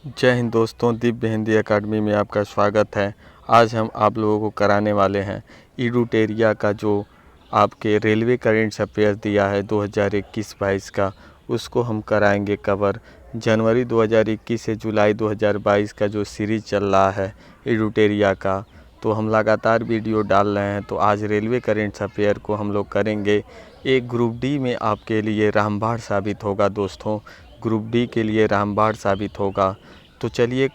जय हिंद दोस्तों, दिव्य हिंदी एकेडमी में आपका स्वागत है। आज हम आप लोगों को कराने वाले हैं इडूटेरिया का जो आपके रेलवे करंट अफेयर दिया है 2021-22 का, उसको हम कराएंगे कवर। जनवरी 2021 से जुलाई 2022 का जो सीरीज़ चल रहा है इडूटेरिया का, तो हम लगातार वीडियो डाल रहे हैं। तो आज रेलवे करंट अफेयर को हम लोग करेंगे। एक ग्रुप डी में आपके लिए रामबाण साबित होगा दोस्तों, ग्रुप डी के लिए रामबाण साबित होगा। तो चलिए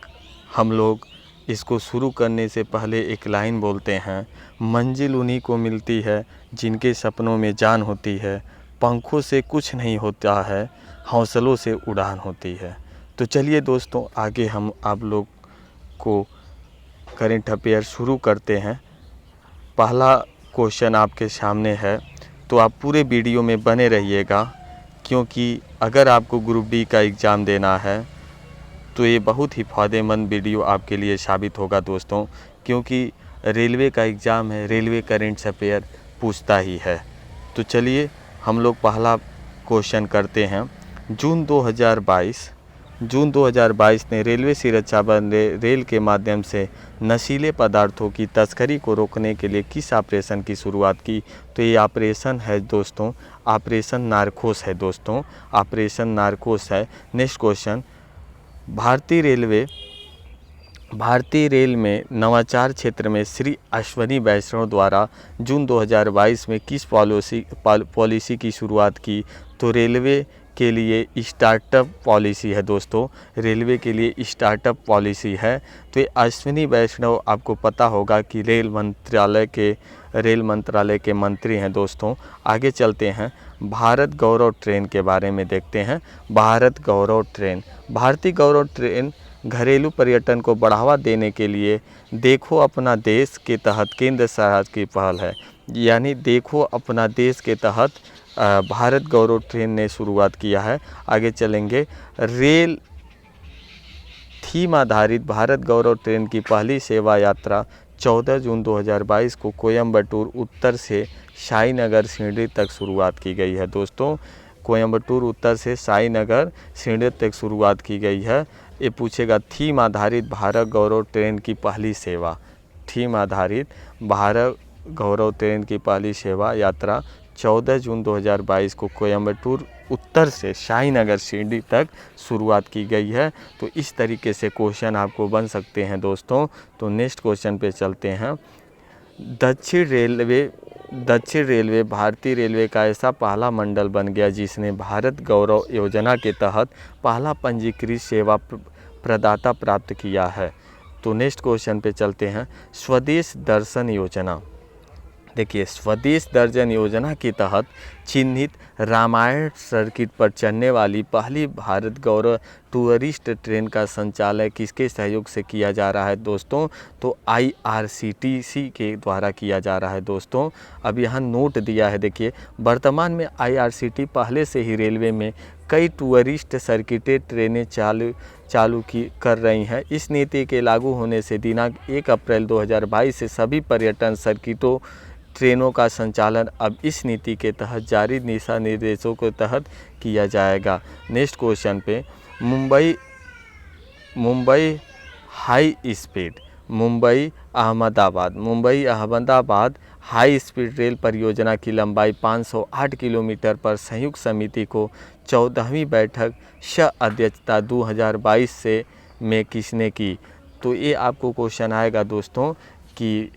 हम लोग इसको शुरू करने से पहले एक लाइन बोलते हैं। मंजिल उन्हीं को मिलती है जिनके सपनों में जान होती है, पंखों से कुछ नहीं होता है, हौसलों से उड़ान होती है। तो चलिए दोस्तों, आगे हम आप लोग को करंट अफेयर शुरू करते हैं। पहला क्वेश्चन आपके सामने है, तो आप पूरे वीडियो में बने रहिएगा, क्योंकि अगर आपको ग्रुप डी का एग्ज़ाम देना है तो ये बहुत ही फ़ायदेमंद वीडियो आपके लिए साबित होगा दोस्तों, क्योंकि रेलवे का एग्ज़ाम है, रेलवे करंट अफेयर पूछता ही है। तो चलिए हम लोग पहला क्वेश्चन करते हैं। जून 2022 ने रेलवे सुरक्षा बल रेल के माध्यम से नशीले पदार्थों की तस्करी को रोकने के लिए किस ऑपरेशन की शुरुआत की? तो ये ऑपरेशन है दोस्तों, ऑपरेशन नारकोस है दोस्तों, ऑपरेशन नारकोस है। नेक्स्ट क्वेश्चन, भारतीय रेल में नवाचार क्षेत्र में श्री अश्वनी वैष्णव द्वारा जून 2022 में किस पॉलिसी की शुरुआत की? तो रेलवे के लिए स्टार्टअप पॉलिसी है दोस्तों, रेलवे के लिए स्टार्टअप पॉलिसी है। तो ये अश्विनी वैष्णव आपको पता होगा कि रेल मंत्रालय के मंत्री हैं दोस्तों। आगे चलते हैं, भारत गौरव ट्रेन के बारे में देखते हैं। भारत गौरव ट्रेन, भारतीय गौरव ट्रेन घरेलू पर्यटन को बढ़ावा देने के लिए देखो अपना देश के तहत केंद्र सरकार की पहल है। यानी देखो अपना देश के तहत भारत गौरव ट्रेन ने शुरुआत किया है। आगे चलेंगे, रेल थीम आधारित भारत गौरव ट्रेन की पहली सेवा यात्रा 14 जून 2022 को कोयंबटूर उत्तर से साईनगर शिरडी तक शुरुआत की गई है दोस्तों। कोयंबटूर उत्तर से साईनगर शिरडी तक शुरुआत की गई है। ये पूछेगा थीम आधारित भारत गौरव ट्रेन की पहली सेवा, थीम आधारित भारत गौरव ट्रेन की पहली सेवा यात्रा 14 जून 2022 को कोयंबटूर उत्तर से साईनगर शिरडी तक शुरुआत की गई है। तो इस तरीके से क्वेश्चन आपको बन सकते हैं दोस्तों। तो नेक्स्ट क्वेश्चन पे चलते हैं। दक्षिण रेलवे भारतीय रेलवे का ऐसा पहला मंडल बन गया जिसने भारत गौरव योजना के तहत पहला पंजीकृत सेवा प्रदाता प्राप्त किया है। तो नेक्स्ट क्वेश्चन पे चलते हैं। स्वदेश दर्शन योजना, देखिए स्वदेश दर्शन योजना के तहत चिन्हित रामायण सर्किट पर चलने वाली पहली भारत गौरव टूरिस्ट ट्रेन का संचालन किसके सहयोग से किया जा रहा है दोस्तों? तो IRCTC के द्वारा किया जा रहा है दोस्तों। अब यहाँ नोट दिया है, देखिए वर्तमान में IRCTC पहले से ही रेलवे में कई टूरिस्ट सर्किटेड ट्रेनें चालू कर रही हैं। इस नीति के लागू होने से दिनांक 1 अप्रैल 2022 से सभी पर्यटन सर्किटों ट्रेनों का संचालन अब इस नीति के तहत जारी दिशा निर्देशों के तहत किया जाएगा। नेक्स्ट क्वेश्चन पे, Mumbai Ahmedabad high speed rail परियोजना की लंबाई 508 किलोमीटर पर संयुक्त समिति को 14वीं बैठक अध्यक्षता 2022 से में किसने की? तो ये आपको क्वेश्चन आएगा दोस्तों कि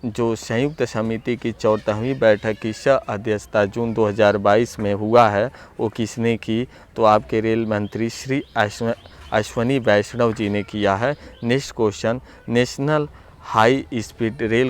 जो संयुक्त समिति की 14वीं बैठक की अध्यक्षता जून 2022 में हुआ है, वो किसने की? तो आपके रेल मंत्री श्री अश्वनी वैष्णव जी ने किया है। Next question, national high speed rail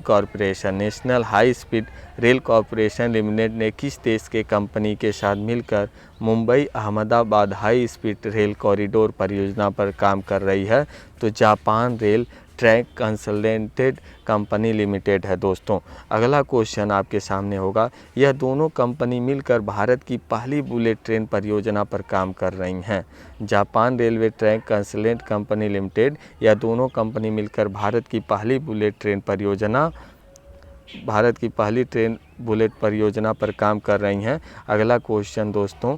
corporation limited ने किस देश के कंपनी के साथ मिलकर Mumbai Ahmedabad high speed rail corridor परियोजना पर काम कर रही है? तो Japan rail track consultant company limited है दोस्तों। अगला क्वेश्चन आपके सामने होगा, यह दोनों कंपनी मिलकर भारत की पहली बुलेट ट्रेन परियोजना पर काम कर रही हैं। Japan railway track consultant company limited, यह दोनों कंपनी मिलकर भारत की पहली बुलेट ट्रेन पर काम कर रही हैं। अगला क्वेश्चन दोस्तों,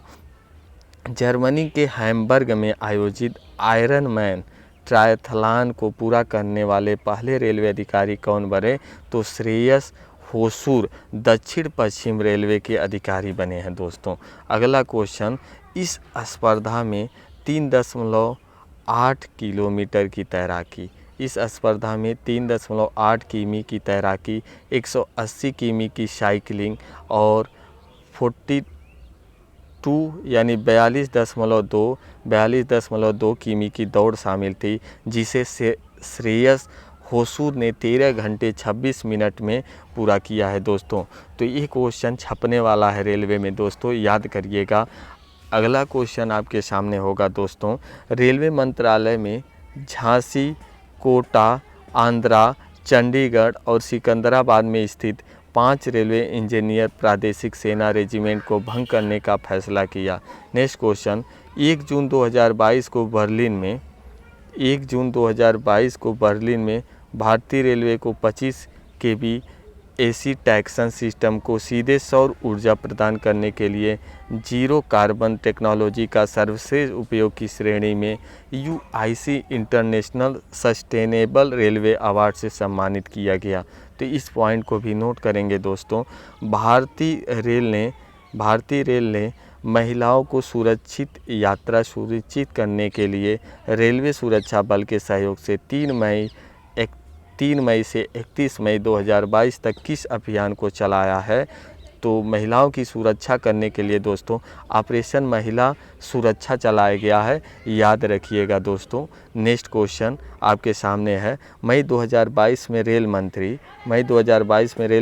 जर्मनी के हैम्बर्ग में आयोजित आयरन मैन ट्रायथलॉन को पूरा करने वाले पहले रेलवे अधिकारी कौन बने? तो श्रेयस होसूर दक्षिण पश्चिम रेलवे के अधिकारी बने हैं दोस्तों। अगला क्वेश्चन, इस स्पर्धा में 3.8 किलोमीटर की तैराकी, इस स्पर्धा में 3.8 किमी की तैराकी, 180 किमी की साइकिलिंग और 42 यानी 42.2 किमी की दौड़ शामिल थी, जिसे श्रेयस होसूर ने 13 घंटे 26 मिनट में पूरा किया है दोस्तों। तो ये क्वेश्चन छपने वाला है रेलवे में दोस्तों, याद करिएगा। अगला क्वेश्चन आपके सामने होगा दोस्तों, रेलवे मंत्रालय में झांसी, कोटा, आंध्रा, चंडीगढ़ और सिकंदराबाद में स्थित 5 रेलवे इंजीनियर प्रादेशिक सेना रेजिमेंट को भंग करने का फैसला किया। नेक्स्ट क्वेश्चन, 1 जून 2022 को बर्लिन में भारतीय रेलवे को 25 kV एसी टैक्सन सिस्टम को सीधे सौर ऊर्जा प्रदान करने के लिए जीरो कार्बन टेक्नोलॉजी का सर्वश्रेष्ठ उपयोग की श्रेणी में UIC international sustainable railway award से सम्मानित किया गया। तो इस पॉइंट को भी नोट करेंगे दोस्तों। भारतीय रेल ने महिलाओं को सुरक्षित यात्रा सुनिश्चित करने के लिए रेलवे सुरक्षा बल के सहयोग से 3 मई से 31 मई 2022 तक किस अभियान को चलाया है? तो महिलाओं की सुरक्षा करने के लिए दोस्तों ऑपरेशन महिला सुरक्षा चलाया गया है, याद रखिएगा दोस्तों। नेक्स्ट क्वेश्चन आपके सामने है, मई 2022 में रेल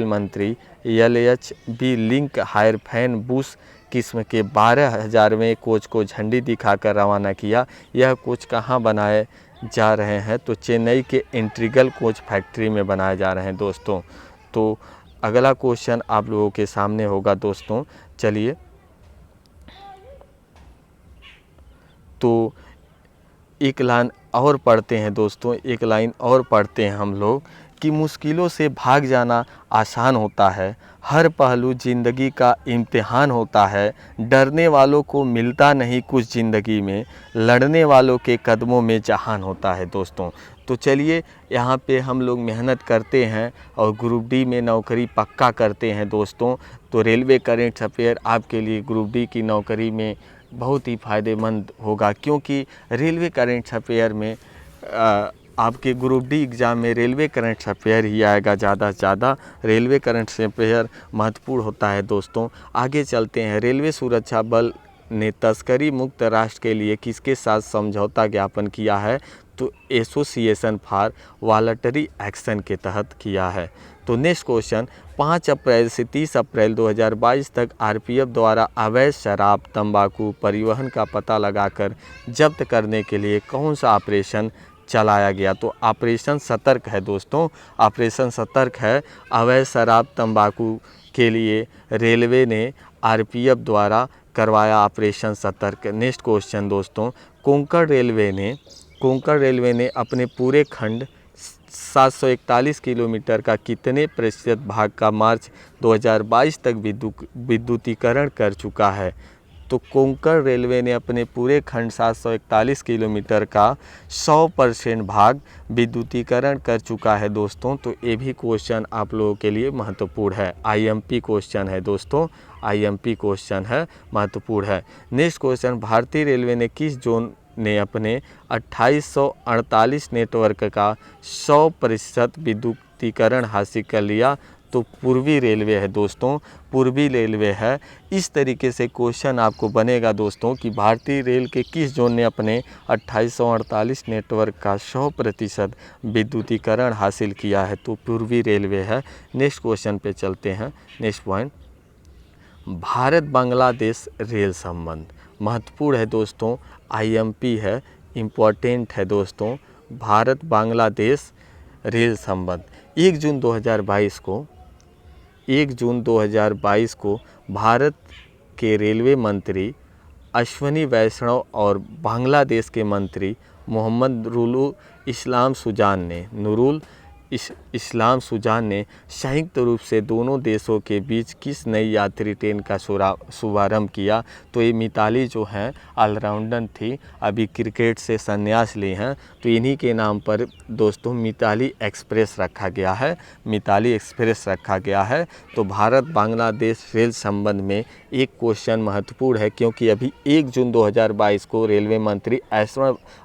मंत्री LHB लिंक हायरफैन बुश किस्म के 12,000वें कोच को झंडी दिखाकर रवाना किया। यह कोच कहाँ बनाए जा रहे हैं? तो चेन्नई के इंटीग्रल कोच फैक्ट्री में बनाए जा रहे हैं दोस्तों। तो अगला क्वेश्चन आप लोगों के सामने होगा दोस्तों, चलिए तो एक लाइन और पढ़ते हैं दोस्तों, एक लाइन और पढ़ते हैं हम लोग कि मुश्किलों से भाग जाना आसान होता है, हर पहलू ज़िंदगी का इम्तिहान होता है, डरने वालों को मिलता नहीं कुछ ज़िंदगी में, लड़ने वालों के कदमों में जहान होता है दोस्तों। तो चलिए यहाँ पे हम लोग मेहनत करते हैं और ग्रुप डी में नौकरी पक्का करते हैं दोस्तों। तो रेलवे करंट अफेयर आपके लिए ग्रुप डी की नौकरी में बहुत ही फ़ायदेमंद होगा, क्योंकि रेलवे करंट अफेयर में आपके ग्रुप डी एग्ज़ाम में रेलवे करंट अफेयर ही आएगा ज़्यादा से ज़्यादा। रेलवे करंट अफेयर महत्वपूर्ण होता है दोस्तों। आगे चलते हैं, रेलवे सुरक्षा बल ने तस्करी मुक्त राष्ट्र के लिए किसके साथ समझौता ज्ञापन किया है? तो एसोसिएशन फॉर वॉलंटरी एक्शन के तहत किया है। तो नेक्स्ट क्वेश्चन, 5 अप्रैल से 30 अप्रैल 2022 तक आरपीएफ द्वारा अवैध शराब तंबाकू परिवहन का पता लगाकर जब्त करने के लिए कौन सा ऑपरेशन चलाया गया? तो ऑपरेशन सतर्क है दोस्तों, ऑपरेशन सतर्क है। अवैध शराब तंबाकू के लिए रेलवे ने आरपीएफ द्वारा करवाया ऑपरेशन सतर्क। नेक्स्ट क्वेश्चन दोस्तों, कोंकण रेलवे ने अपने पूरे खंड 741 किलोमीटर का कितने प्रतिशत भाग का मार्च 2022 तक विद्युतीकरण कर चुका है? तो कोंकण रेलवे ने अपने पूरे खंड 741 किलोमीटर का 100% भाग विद्युतीकरण कर चुका है दोस्तों। तो ये भी क्वेश्चन आप लोगों के लिए महत्वपूर्ण है, आईएमपी क्वेश्चन है दोस्तों, आईएमपी क्वेश्चन है, महत्वपूर्ण है। नेक्स्ट क्वेश्चन, भारतीय रेलवे ने किस जोन ने अपने 2848 नेटवर्क का 100% विद्युतीकरण हासिल कर लिया? तो पूर्वी रेलवे है दोस्तों, पूर्वी रेलवे है। इस तरीके से क्वेश्चन आपको बनेगा दोस्तों कि भारतीय रेल के किस जोन ने अपने 2848 नेटवर्क का 100% विद्युतीकरण हासिल किया है? तो पूर्वी रेलवे है। नेक्स्ट क्वेश्चन पे चलते हैं। Next point, Bharat Bangladesh rail संबंध महत्वपूर्ण है दोस्तों, आईएमपी है, इम्पोर्टेंट है दोस्तों। भारत बांग्लादेश रेल संबंध 1 जून 2022 को भारत के रेलवे मंत्री अश्वनी वैष्णव और बांग्लादेश के मंत्री मोहम्मद नूरुल इस्लाम सुजान ने संयुक्त रूप से दोनों देशों के बीच किस नई यात्री ट्रेन का शुभारंभ किया? तो ये मिताली जो हैं ऑलराउंडर थी, अभी क्रिकेट से संन्यास ली हैं, तो इन्हीं के नाम पर दोस्तों मिताली एक्सप्रेस रखा गया है, मिताली एक्सप्रेस रखा गया है। तो भारत बांग्लादेश रेल संबंध में एक क्वेश्चन महत्वपूर्ण है, क्योंकि अभी 1 जून 2022 को रेलवे मंत्री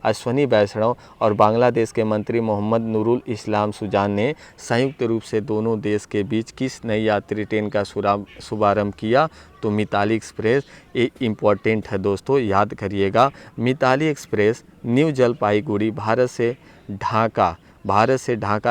अश्वनी वैष्णव और बांग्लादेश के मंत्री मोहम्मद नूरुल इस्लाम सुजान ने संयुक्त रूप से दोनों देश के बीच किस नई यात्री ट्रेन का शुभारंभ किया? तो मिताली एक्सप्रेस। ये इम्पोर्टेंट है दोस्तों, याद करिएगा। मिताली एक्सप्रेस न्यू जलपाईगुड़ी भारत से ढाका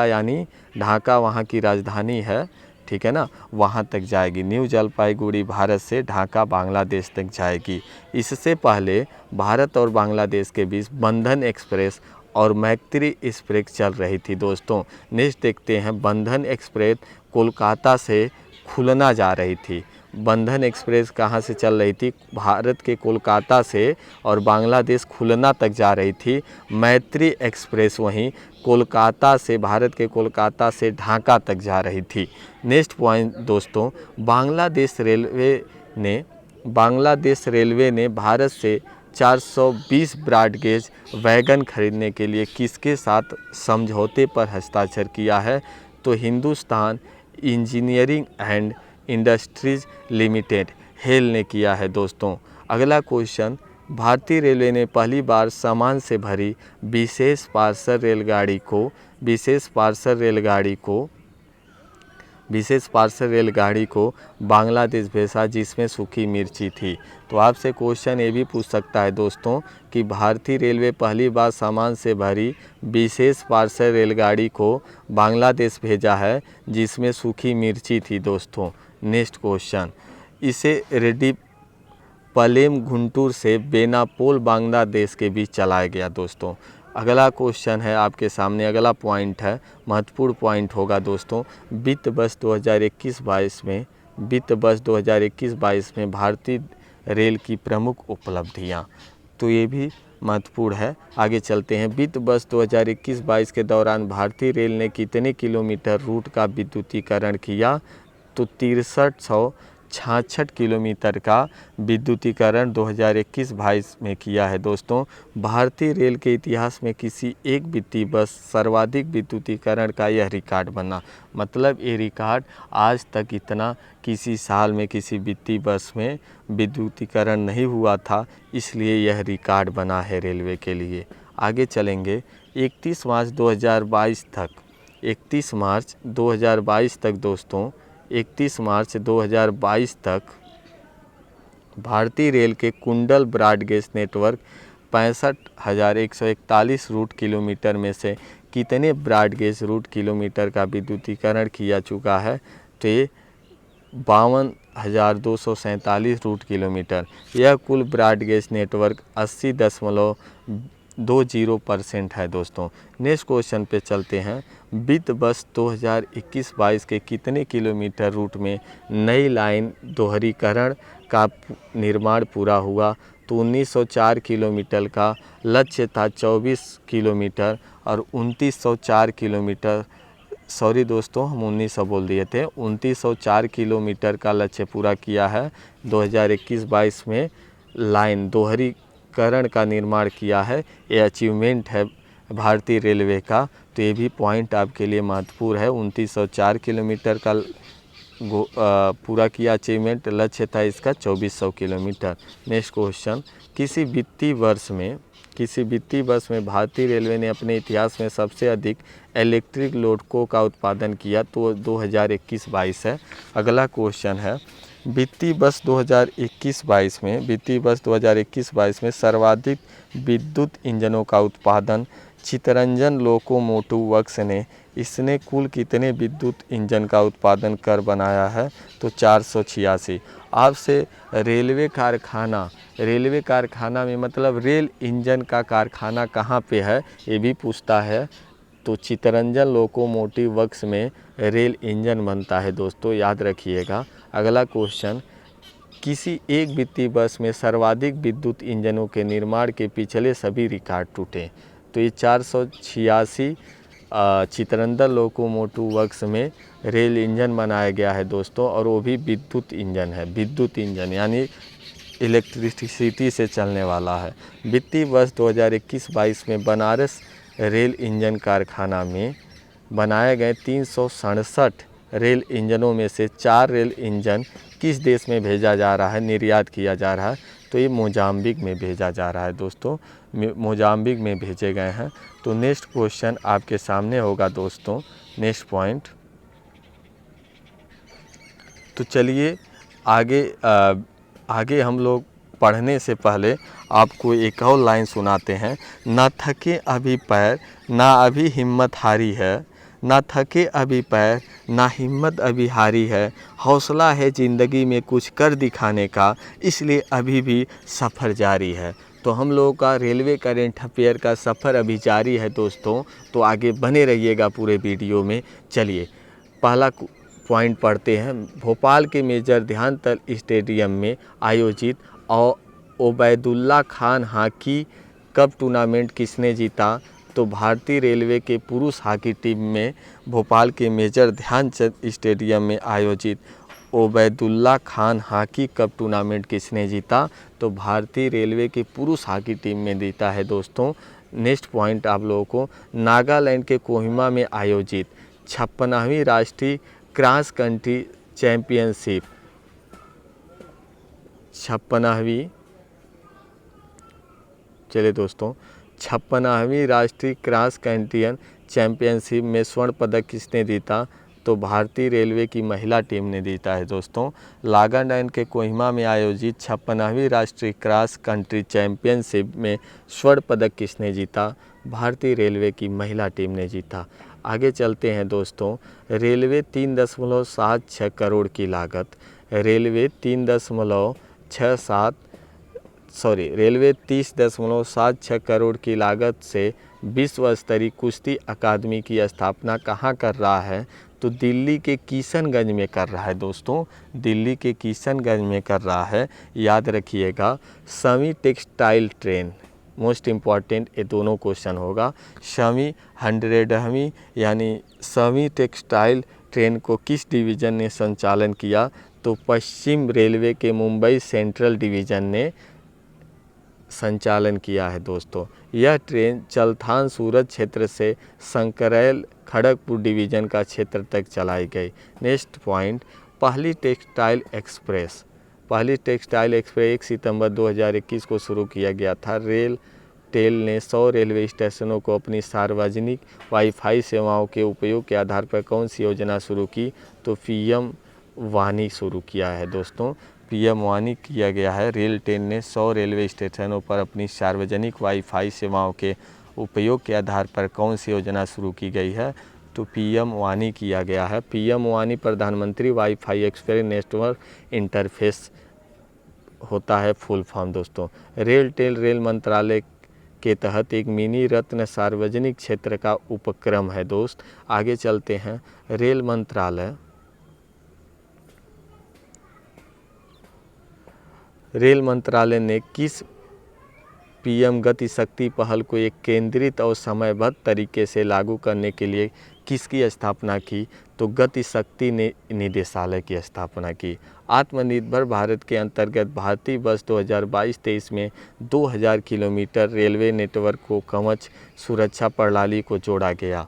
यानी ढाका वहाँ की राजधानी है, ठीक है ना, वहाँ तक जाएगी। न्यू जलपाईगुड़ी भारत से ढाका बांग्लादेश तक जाएगी। इससे पहले भारत और बांग्लादेश के बीच बंधन एक्सप्रेस और मैत्री एक्सप्रेस चल रही थी दोस्तों। नेक्स्ट देखते हैं, बंधन एक्सप्रेस कोलकाता से खुलना जा रही थी। बंधन एक्सप्रेस कहाँ से चल रही थी? भारत के कोलकाता से और बांग्लादेश खुलना तक जा रही थी। मैत्री एक्सप्रेस वहीं कोलकाता से, भारत के कोलकाता से ढाका तक जा रही थी। नेक्स्ट पॉइंट दोस्तों, बांग्लादेश रेलवे ने भारत से 420 ब्रॉडगेज वैगन खरीदने के लिए किसके साथ समझौते पर हस्ताक्षर किया है? तो Hindustan engineering and industries limited hello ने किया है दोस्तों। अगला क्वेश्चन, भारतीय रेलवे ने पहली बार सामान से भरी विशेष पार्सल रेलगाड़ी को बांग्लादेश भेजा जिसमें सूखी मिर्ची थी। तो आपसे क्वेश्चन ये भी पूछ सकता है दोस्तों कि भारतीय रेलवे पहली बार सामान से भरी विशेष पार्सल रेलगाड़ी को बांग्लादेश भेजा है जिसमें सूखी मिर्ची थी दोस्तों। नेक्स्ट क्वेश्चन, इसे रेड्डीपलेम गुंटूर से बेनापोल बांग्लादेश के बीच चलाया गया दोस्तों। अगला क्वेश्चन है आपके सामने, अगला पॉइंट है, महत्वपूर्ण पॉइंट होगा दोस्तों। वित्त वर्ष 2021-22 में भारतीय रेल की प्रमुख उपलब्धियां, तो ये भी महत्वपूर्ण है। आगे चलते हैं, वित्त वर्ष 2021-22 के दौरान भारतीय रेल ने कितने किलोमीटर रूट का विद्युतीकरण किया? तो 6366 किलोमीटर का विद्युतीकरण 2021-22 में किया है दोस्तों। भारतीय रेल के इतिहास में किसी एक वित्तीय वर्ष सर्वाधिक विद्युतीकरण का यह रिकॉर्ड बना। मतलब ये रिकॉर्ड आज तक इतना किसी साल में, किसी वित्तीय वर्ष में विद्युतीकरण नहीं हुआ था, इसलिए यह रिकॉर्ड बना है रेलवे के लिए। आगे चलेंगे, 31 मार्च 2022 तक दोस्तों, 31 मार्च 2022 तक भारतीय रेल के कुंडल ब्रॉडगेज नेटवर्क 65,141 रूट किलोमीटर में से कितने ब्रॉडगेज रूट किलोमीटर का विद्युतीकरण किया चुका है? तो ये 52,247 रूट किलोमीटर। यह कुल ब्रॉडगेज नेटवर्क 80.20% है दोस्तों। नेक्स्ट क्वेश्चन पे चलते हैं, वित्त वर्ष 2021-22 के कितने किलोमीटर रूट में नई लाइन दोहरीकरण का निर्माण पूरा हुआ? तो 1904 किलोमीटर का लक्ष्य था, 24 किलोमीटर और 2904 किलोमीटर, सॉरी दोस्तों हम 1900 बोल दिए थे, 2904 किलोमीटर का लक्ष्य पूरा किया है 2021-22 में। लाइन दोहरीकरण का निर्माण किया है, ये अचीवमेंट है भारतीय रेलवे का, तो ये भी पॉइंट आपके लिए महत्वपूर्ण है। 2904 किलोमीटर का पूरा किया अचीवमेंट, लक्ष्य था इसका 2400 किलोमीटर। नेक्स्ट क्वेश्चन, किसी वित्तीय वर्ष में भारतीय रेलवे ने अपने इतिहास में सबसे अधिक इलेक्ट्रिक लोको का उत्पादन किया? तो 2021-22 है। अगला क्वेश्चन है, वित्तीय वर्ष 2021-22 में सर्वाधिक विद्युत इंजनों का उत्पादन चितरंजन लोकोमोटिव वर्क्स ने, इसने कुल कितने विद्युत इंजन का उत्पादन कर बनाया है? तो 486। आपसे रेलवे कारखाना में मतलब रेल इंजन का कारखाना कहाँ पे है ये भी पूछता है। तो चितरंजन लोकोमोटिव वर्क्स में रेल इंजन बनता है दोस्तों, याद रखिएगा। अगला क्वेश्चन, किसी एक वित्तीय वर्ष में सर्वाधिक विद्युत इंजनों के निर्माण के पिछले सभी रिकॉर्ड टूटे? तो ये 486 चितरंदर लोकोमोटिव वर्क्स में रेल इंजन बनाया गया है दोस्तों, और वो भी विद्युत इंजन है। विद्युत इंजन यानी इलेक्ट्रिसिटी से चलने वाला है। वित्तीय वर्ष 2021-22 में बनारस रेल इंजन कारखाना में बनाए गए 367 रेल इंजनों में से 4 रेल इंजन किस देश में भेजा जा रहा है, निर्यात किया जा रहा है? तो ये मोजाम्बिक में भेजा जा रहा है दोस्तों, मोजाम्बिक में भेजे गए हैं। तो नेक्स्ट क्वेश्चन आपके सामने होगा दोस्तों, नेक्स्ट पॉइंट। तो चलिए आगे हम लोग पढ़ने से पहले आपको एक और लाइन सुनाते हैं। ना थके अभी पैर, ना अभी हिम्मत हारी है, ना थके अभी पैर, ना हिम्मत अभी हारी है, हौसला है ज़िंदगी में कुछ कर दिखाने का, इसलिए अभी भी सफ़र जारी है। तो हम लोगों का रेलवे करेंट अफेयर का सफ़र अभी जारी है दोस्तों, तो आगे बने रहिएगा पूरे वीडियो में। चलिए पहला पॉइंट पढ़ते हैं। भोपाल के मेजर ध्यानचंद स्टेडियम में आयोजित Obaidullah Khan hockey cup tournament किसने जीता? तो भारतीय रेलवे के पुरुष हॉकी टीम में भोपाल के मेजर ध्यानचंद स्टेडियम में आयोजित Obaidullah Khan hockey cup tournament किसने जीता? तो भारतीय रेलवे की पुरुष हॉकी टीम में जीता है दोस्तों। नेक्स्ट पॉइंट आप लोगों को, नागालैंड के कोहिमा में आयोजित 56वीं राष्ट्रीय क्रॉस कंट्री चैंपियनशिप 56वीं राष्ट्रीय क्रॉस कंट्री चैंपियनशिप में स्वर्ण पदक किसने जीता? तो भारतीय रेलवे की महिला टीम ने जीता है दोस्तों। नागालैंड के कोहिमा में आयोजित 56वीं राष्ट्रीय क्रॉस कंट्री चैंपियनशिप में स्वर्ण पदक किसने जीता? भारतीय रेलवे की महिला टीम ने जीता। आगे चलते हैं दोस्तों। रेलवे 3.76 करोड़ की लागत, रेलवे 30.76 करोड़ की लागत से विश्व स्तरीय कुश्ती अकादमी की स्थापना कहाँ कर रहा है? तो दिल्ली के किशनगंज में कर रहा है दोस्तों, दिल्ली के किशनगंज में कर रहा है। याद रखिएगा। Shami textile train, most important ये दोनों क्वेश्चन होगा। शमी 100वीं यानी शमी टेक्सटाइल ट्रेन को किस डिवीज़न ने संचालन किया? तो पश्चिम रेलवे के मुंबई सेंट्रल डिवीज़न ने संचालन किया है दोस्तों। यह ट्रेन चलथान सूरत क्षेत्र से संकरैल खड़गपुर डिवीज़न का क्षेत्र तक चलाई गई। नेक्स्ट पॉइंट, पहली टेक्सटाइल एक्सप्रेस 1 सितंबर 2021 को शुरू किया गया था। रेल टेल ने 100 रेलवे स्टेशनों को अपनी सार्वजनिक वाईफाई सेवाओं के उपयोग के आधार पर कौन सी योजना शुरू की? तो पीएम वानी शुरू किया है दोस्तों, पीएम वानी किया गया है। रेल टेल ने 100 रेलवे स्टेशनों पर अपनी सार्वजनिक वाईफाई सेवाओं के उपयोग के आधार पर कौन सी योजना शुरू की गई है? तो पीएम वानी किया गया है। पीएम वानी प्रधानमंत्री वाईफाई एक्सप्रेस नेटवर्क इंटरफेस होता है फुल फॉर्म दोस्तों। रेल टेल रेल मंत्रालय के तहत एक मिनी रत्न सार्वजनिक क्षेत्र का उपक्रम है दोस्त। आगे चलते हैं। रेल मंत्रालय ने किस पीएम गति शक्ति पहल को एक केंद्रित और समयबद्ध तरीके से लागू करने के लिए किसकी स्थापना की? तो गति शक्ति ने निदेशालय की स्थापना की। आत्मनिर्भर भारत के अंतर्गत भारतीय वर्ष 2022-23 में 2000 किलोमीटर रेलवे नेटवर्क को कवच सुरक्षा प्रणाली को जोड़ा गया।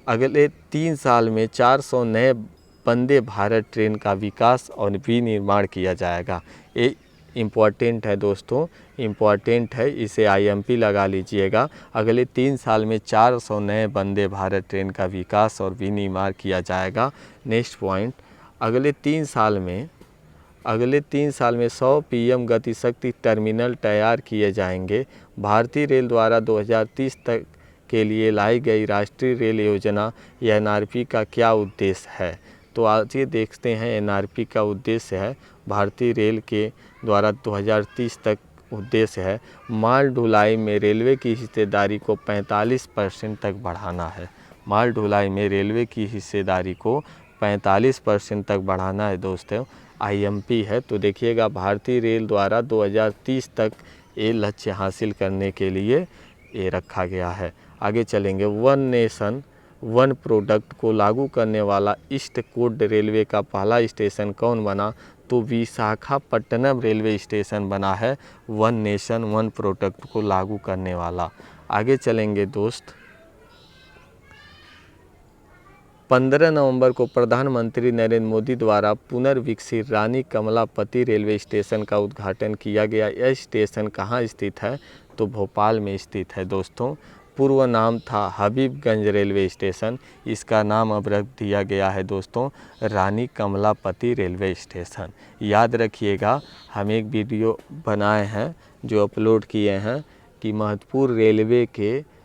अगले 3 साल में 400 नए वंदे भारत ट्रेन का विकास और विनिर्माण किया जाएगा। ये इम्पॉर्टेंट है दोस्तों, इम्पॉर्टेंट है, इसे आईएमपी लगा लीजिएगा। अगले 3 साल में 400 नए वंदे भारत ट्रेन का विकास और विनिर्माण किया जाएगा। नेक्स्ट पॉइंट, अगले 3 साल में 100 पीएम गति शक्ति टर्मिनल तैयार किए जाएंगे। भारतीय रेल द्वारा 2030 तक के लिए लाई गई राष्ट्रीय रेल योजना एनआरपी का क्या उद्देश्य है? तो आज ये देखते हैं एनआरपी का उद्देश्य है भारतीय रेल के द्वारा 2030 तक उद्देश्य है माल ढुलाई में रेलवे की हिस्सेदारी को 45% तक बढ़ाना है। माल ढुलाई में रेलवे की हिस्सेदारी को 45% तक बढ़ाना है दोस्तों। आईएमपी है, तो देखिएगा भारतीय रेल द्वारा 2030 तक ये लक्ष्य हासिल करने के लिए ये रखा गया है। आगे चलेंगे। वन नेशन वन प्रोडक्ट को लागू करने वाला ईस्ट कोस्ट रेलवे का पहला स्टेशन कौन बना? तो विशाखापट्टनम रेलवे स्टेशन बना है वन नेशन वन प्रोडक्ट को लागू करने वाला। आगे चलेंगे दोस्त। 15 नवंबर को प्रधानमंत्री नरेंद्र मोदी द्वारा पुनर्विकसित रानी कमलापति रेलवे स्टेशन का उद्घाटन किया गया। यह स्टेशन कहाँ स्थित है? तो भोपाल में स्थित है दोस्तों। पूर्व नाम था हबीबगंज रेलवे स्टेशन, इसका नाम अब रख दिया गया है दोस्तों रानी कमलापति रेलवे स्टेशन। याद रखिएगा, हम एक वीडियो बनाए हैं जो अपलोड किए हैं कि महत्वपूर्ण रेलवे के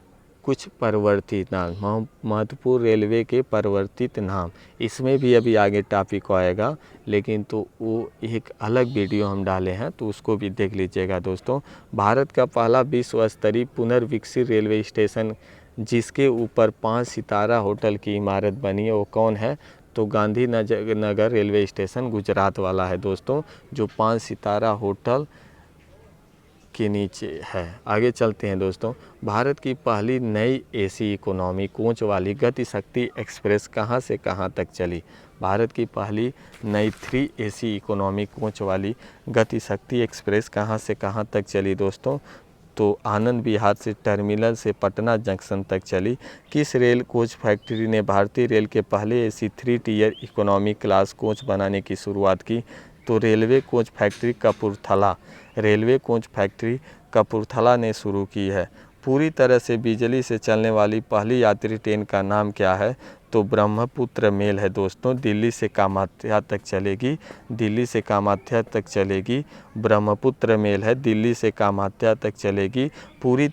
कुछ परिवर्तित नाम, महत्वपूर्ण रेलवे के परिवर्तित नाम, इसमें भी अभी आगे टॉपिक आएगा, लेकिन तो वो एक अलग वीडियो हम डाले हैं तो उसको भी देख लीजिएगा दोस्तों। भारत का पहला विश्व स्तरीय पुनर्विकसित रेलवे स्टेशन जिसके ऊपर 5 सितारा होटल की इमारत बनी है वो कौन है? तो गांधी नगर रेलवे स्टेशन गुजरात वाला है दोस्तों, जो 5 सितारा होटल के नीचे है। आगे चलते हैं दोस्तों। भारत की पहली नई एसी इकोनॉमी कोच वाली गति शक्ति एक्सप्रेस कहां से कहां तक चली? भारत की पहली नई 3 एसी इकोनॉमी कोच वाली गति शक्ति एक्सप्रेस कहां से कहां तक चली दोस्तों? तो आनंद विहार से टर्मिनल से पटना जंक्शन तक चली। किस रेल कोच फैक्ट्री ने भारतीय रेल के पहले AC 3 tier economy class coach बनाने की शुरुआत की? तो railway coach factory Kapurthala, railway coach factory Kapurthala ने शुरू की है। पूरी तरह से बिजली से चलने वाली पहली यात्री ट्रेन का नाम क्या है? तो ब्रह्मपुत्र मेल है दोस्तों, दिल्ली से कामाख्या तक चलेगी, दिल्ली से कामाख्या तक चलेगी। ब्रह्मपुत्र मेल है, दिल्ली से कामाख्या तक चलेगी। पूरी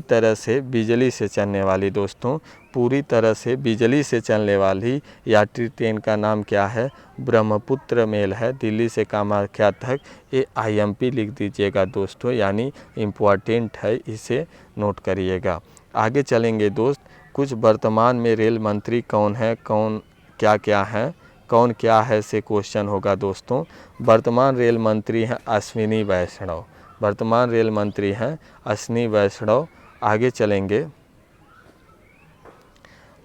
तरह से बिजली से चलने वाली दोस्तों, पूरी तरह से बिजली से चलने वाली यात्री ट्रेन का नाम क्या है? ब्रह्मपुत्र मेल है, दिल्ली से कामाख्या तक। ये IMP लिख दीजिएगा दोस्तों, यानी इम्पॉर्टेंट है, इसे नोट करिएगा। आगे चलेंगे दोस्त। कुछ वर्तमान में रेल मंत्री कौन है, कौन क्या है से क्वेश्चन होगा दोस्तों। वर्तमान रेल मंत्री हैं अश्विनी वैष्णव, वर्तमान रेल मंत्री हैं अश्विनी वैष्णव। आगे चलेंगे।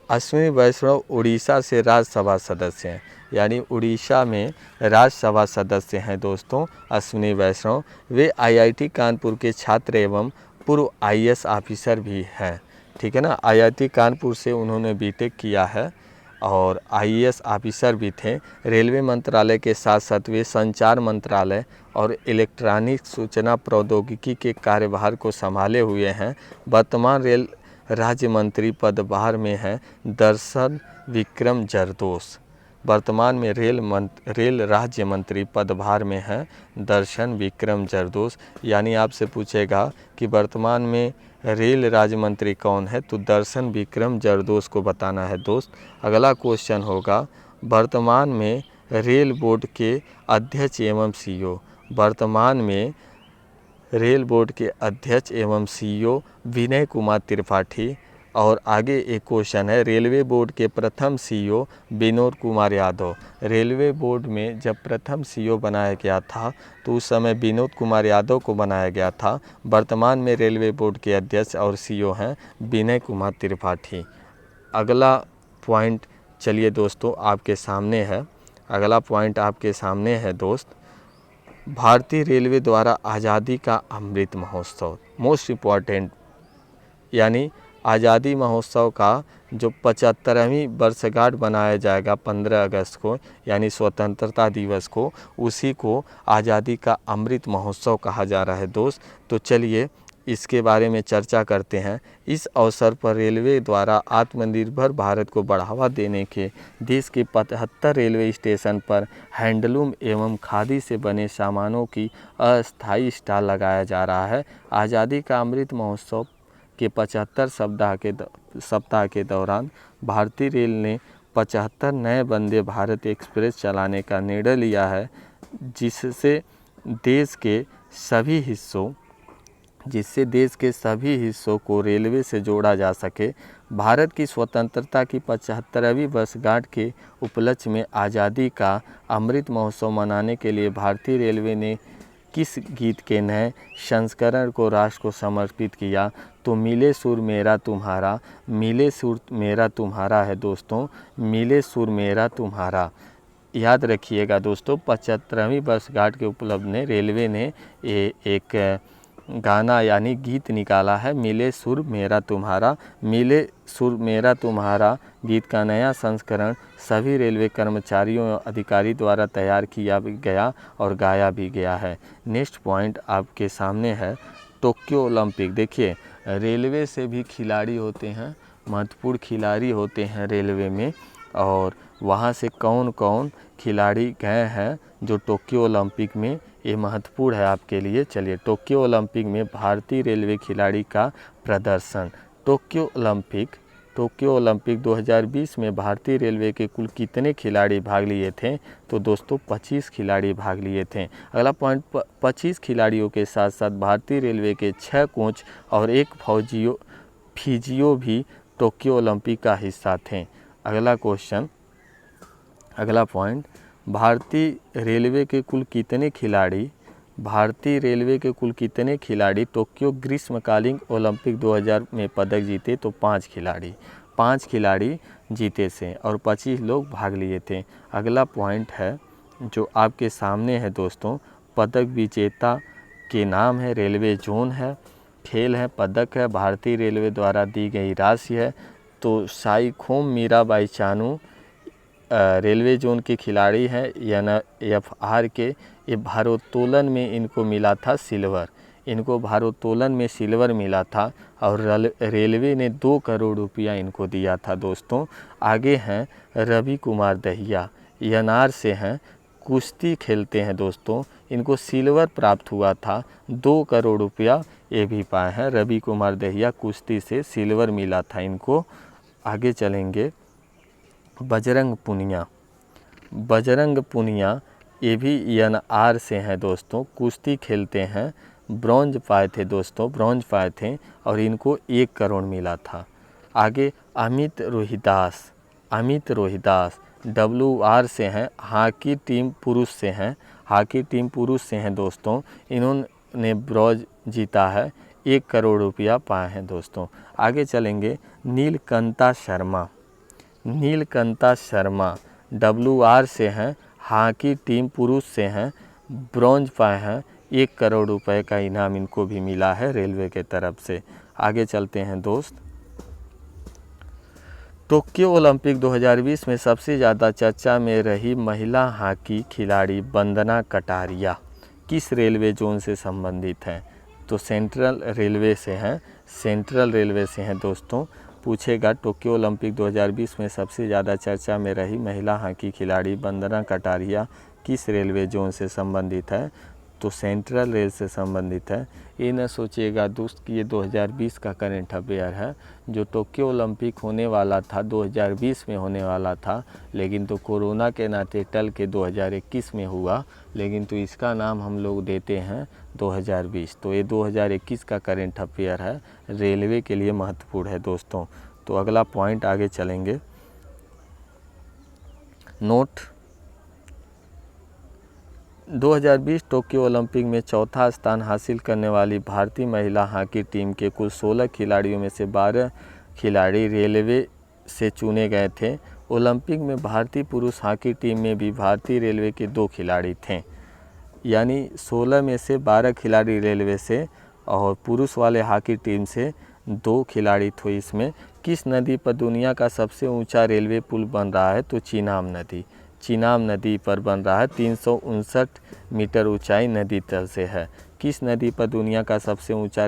अश्विनी वैष्णव उड़ीसा से राज्यसभा सदस्य हैं, यानी उड़ीसा में राज्यसभा सदस्य हैं दोस्तों अश्विनी वैष्णव। वे IIT कानपुर के छात्र एवं पूर्व IAS ऑफिसर भी हैं, ठीक है ना। IIT कानपुर से उन्होंने BTech किया है और IAS ऑफिसर भी थे। रेलवे मंत्रालय के साथ साथ वे संचार मंत्रालय और इलेक्ट्रॉनिक सूचना प्रौद्योगिकी के कार्यभार को संभाले हुए हैं। वर्तमान रेल राज्य मंत्री पदभार में हैं दर्शन विक्रम जरदोस, वर्तमान में रेल राज्य मंत्री पदभार में हैं दर्शन विक्रम जरदोस। यानी आपसे पूछेगा कि वर्तमान में रेल राज्य मंत्री कौन है, तो दर्शन विक्रम जरदोस को बताना है दोस्त। अगला क्वेश्चन होगा, वर्तमान में रेल बोर्ड के अध्यक्ष एवं CEO, वर्तमान में रेल बोर्ड के अध्यक्ष एवं CEO विनय कुमार त्रिपाठी। और आगे एक क्वेश्चन है, रेलवे बोर्ड के प्रथम CEO Vinod Kumar Yadav. Railway board में जब प्रथम CEO बनाया गया था तो उस समय विनोद कुमार यादव को बनाया गया था। वर्तमान में रेलवे बोर्ड के अध्यक्ष और CEO हैं विनय कुमार त्रिपाठी। अगला पॉइंट चलिए दोस्तों आपके सामने है, अगला पॉइंट आपके सामने है दोस्त, भारतीय रेलवे द्वारा आज़ादी का अमृत महोत्सव, मोस्ट इम्पॉर्टेंट, यानी आज़ादी महोत्सव का जो 75वीं वर्षगांठ बनाया जाएगा 15 अगस्त को, यानी स्वतंत्रता दिवस को, उसी को आज़ादी का अमृत महोत्सव कहा जा रहा है दोस्त। तो चलिए इसके बारे में चर्चा करते हैं। इस अवसर पर रेलवे द्वारा आत्मनिर्भर भारत को बढ़ावा देने के देश के 75 रेलवे स्टेशन पर हैंडलूम एवं खादी से बने सामानों की अस्थायी स्टॉल लगाया जा रहा है। आज़ादी का अमृत महोत्सव के 75 सप्ताह के दौरान भारतीय रेल ने 75 नए वंदे भारत एक्सप्रेस चलाने का निर्णय लिया है, जिससे देश के सभी हिस्सों को रेलवे से जोड़ा जा सके। भारत की स्वतंत्रता की 75वीं वर्षगांठ के उपलक्ष्य में आज़ादी का अमृत महोत्सव मनाने के लिए भारतीय रेलवे ने किस गीत के नए संस्करण को राष्ट्र को समर्पित किया? तो मिले सुर मेरा तुम्हारा, मिले सुर मेरा तुम्हारा है दोस्तों, मिले सुर मेरा तुम्हारा। याद रखिएगा दोस्तों, 75वीं वर्षगांठ के उपलक्ष्य में रेलवे ने एक गाना यानी गीत निकाला है, मिले सुर मेरा तुम्हारा। मिले सुर मेरा तुम्हारा गीत का नया संस्करण सभी रेलवे कर्मचारियों और अधिकारी द्वारा तैयार किया भी गया और गाया भी गया है। नेक्स्ट पॉइंट आपके सामने है टोक्यो ओलंपिक। देखिए, रेलवे से भी खिलाड़ी होते हैं, महत्वपूर्ण खिलाड़ी होते हैं रेलवे में, और वहाँ से कौन कौन खिलाड़ी गए हैं जो टोक्यो ओलंपिक में, ये महत्वपूर्ण है आपके लिए। चलिए, टोक्यो ओलंपिक में भारतीय रेलवे खिलाड़ी का प्रदर्शन। टोक्यो ओलंपिक 2020 में भारतीय रेलवे के कुल कितने खिलाड़ी भाग लिए थे? तो दोस्तों 25 खिलाड़ी भाग लिए थे। अगला पॉइंट, 25 खिलाड़ियों के साथ साथ भारतीय रेलवे के 6 कोच और एक फिजियो भी टोक्यो ओलंपिक का हिस्सा थे। अगला क्वेश्चन, अगला पॉइंट, भारतीय रेलवे के कुल कितने खिलाड़ी टोक्यो ग्रीष्मकालीन ओलंपिक 2000 में पदक जीते? तो 5 खिलाड़ी जीते थे और 25 लोग भाग लिए थे। अगला पॉइंट है जो आपके सामने है दोस्तों, पदक विजेता के नाम है, रेलवे जोन है, खेल है, पदक है, भारतीय रेलवे द्वारा दी गई राशि है। तो साइखोम मीराबाई चानू रेलवे जोन के खिलाड़ी हैं, NFR के। ये भारोत्तोलन में इनको मिला था सिल्वर, इनको भारोत्तोलन में सिल्वर मिला था और रेलवे ने 2 करोड़ रुपया इनको दिया था दोस्तों। आगे हैं रवि कुमार दहिया, NR से हैं, कुश्ती खेलते हैं दोस्तों, इनको सिल्वर प्राप्त हुआ था, 2 करोड़ रुपया ये भी पाए हैं। रवि कुमार दहिया कुश्ती से सिल्वर मिला था इनको। आगे चलेंगे, बजरंग पुनिया ये भी NR से हैं दोस्तों, कुश्ती खेलते हैं, ब्रॉन्ज पाए थे दोस्तों, ब्रॉन्ज पाए थे और इनको 1 करोड़ मिला था। आगे अमित रोहिदास WR से हैं, हॉकी टीम पुरुष से हैं दोस्तों, इन्होंने ब्रॉन्ज जीता है, 1 करोड़ रुपया पाए हैं दोस्तों। आगे चलेंगे, नीलकांता शर्मा WR से हैं, हॉकी टीम पुरुष से हैं, ब्रॉन्ज पाए हैं, 1 करोड़ रुपए का इनाम इनको भी मिला है रेलवे के तरफ से। आगे चलते हैं दोस्त, टोक्यो ओलंपिक 2020 में सबसे ज़्यादा चर्चा में रही महिला हॉकी खिलाड़ी वंदना कटारिया किस रेलवे जोन से संबंधित हैं? तो सेंट्रल रेलवे से हैं दोस्तों। पूछेगा टोक्यो ओलंपिक 2020 में सबसे ज़्यादा चर्चा में रही महिला हॉकी खिलाड़ी वंदना कटारिया किस रेलवे जोन से संबंधित है? तो सेंट्रल रेल से संबंधित है। ये न सोचिएगा दोस्त कि ये 2020 का करंट अफेयर है। जो टोक्यो ओलंपिक होने वाला था 2020 में होने वाला था, लेकिन तो कोरोना के नाते टल के 2021 में हुआ, लेकिन तो इसका नाम हम लोग देते हैं 2020। तो ये 2021 का करंट अफेयर है, रेलवे के लिए महत्वपूर्ण है दोस्तों। तो अगला पॉइंट आगे चलेंगे, नोट 2020 टोक्यो ओलंपिक में चौथा स्थान हासिल करने वाली भारतीय महिला हॉकी टीम के कुल 16 खिलाड़ियों में से 12 खिलाड़ी रेलवे से चुने गए थे। ओलंपिक में भारतीय पुरुष हॉकी टीम में भी भारतीय रेलवे के 2 खिलाड़ी थे, यानी 16 में से 12 खिलाड़ी रेलवे से और पुरुष वाले हॉकी टीम से 2 खिलाड़ी थे। इसमें किस नदी पर दुनिया का सबसे ऊंचा रेलवे पुल बन रहा है? तो चीनाब नदी पर बन रहा है, 359 मीटर ऊंचाई नदी तल से है। किस नदी पर दुनिया का सबसे ऊंचा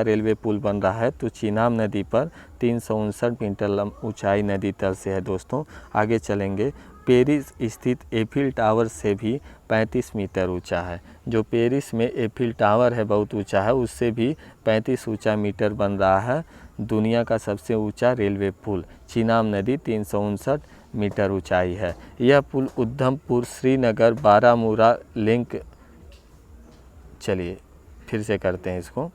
रेलवे पुल बन रहा है? तो चीनाब नदी पर 359 मीटर ऊंचाई नदी तल से है दोस्तों। आगे चलेंगे, पेरिस स्थित एफिल टावर से भी 35 मीटर ऊंचा है। जो पेरिस में एफिल टावर है बहुत ऊंचा है, उससे भी 35 ऊंचा मीटर बन रहा है दुनिया का सबसे ऊंचा रेलवे पुल। चीनाब नदी 359 मीटर ऊंचाई है। यह पुल उधमपुर श्रीनगर बारामूला लिंक, चलिए फिर से करते हैं इसको,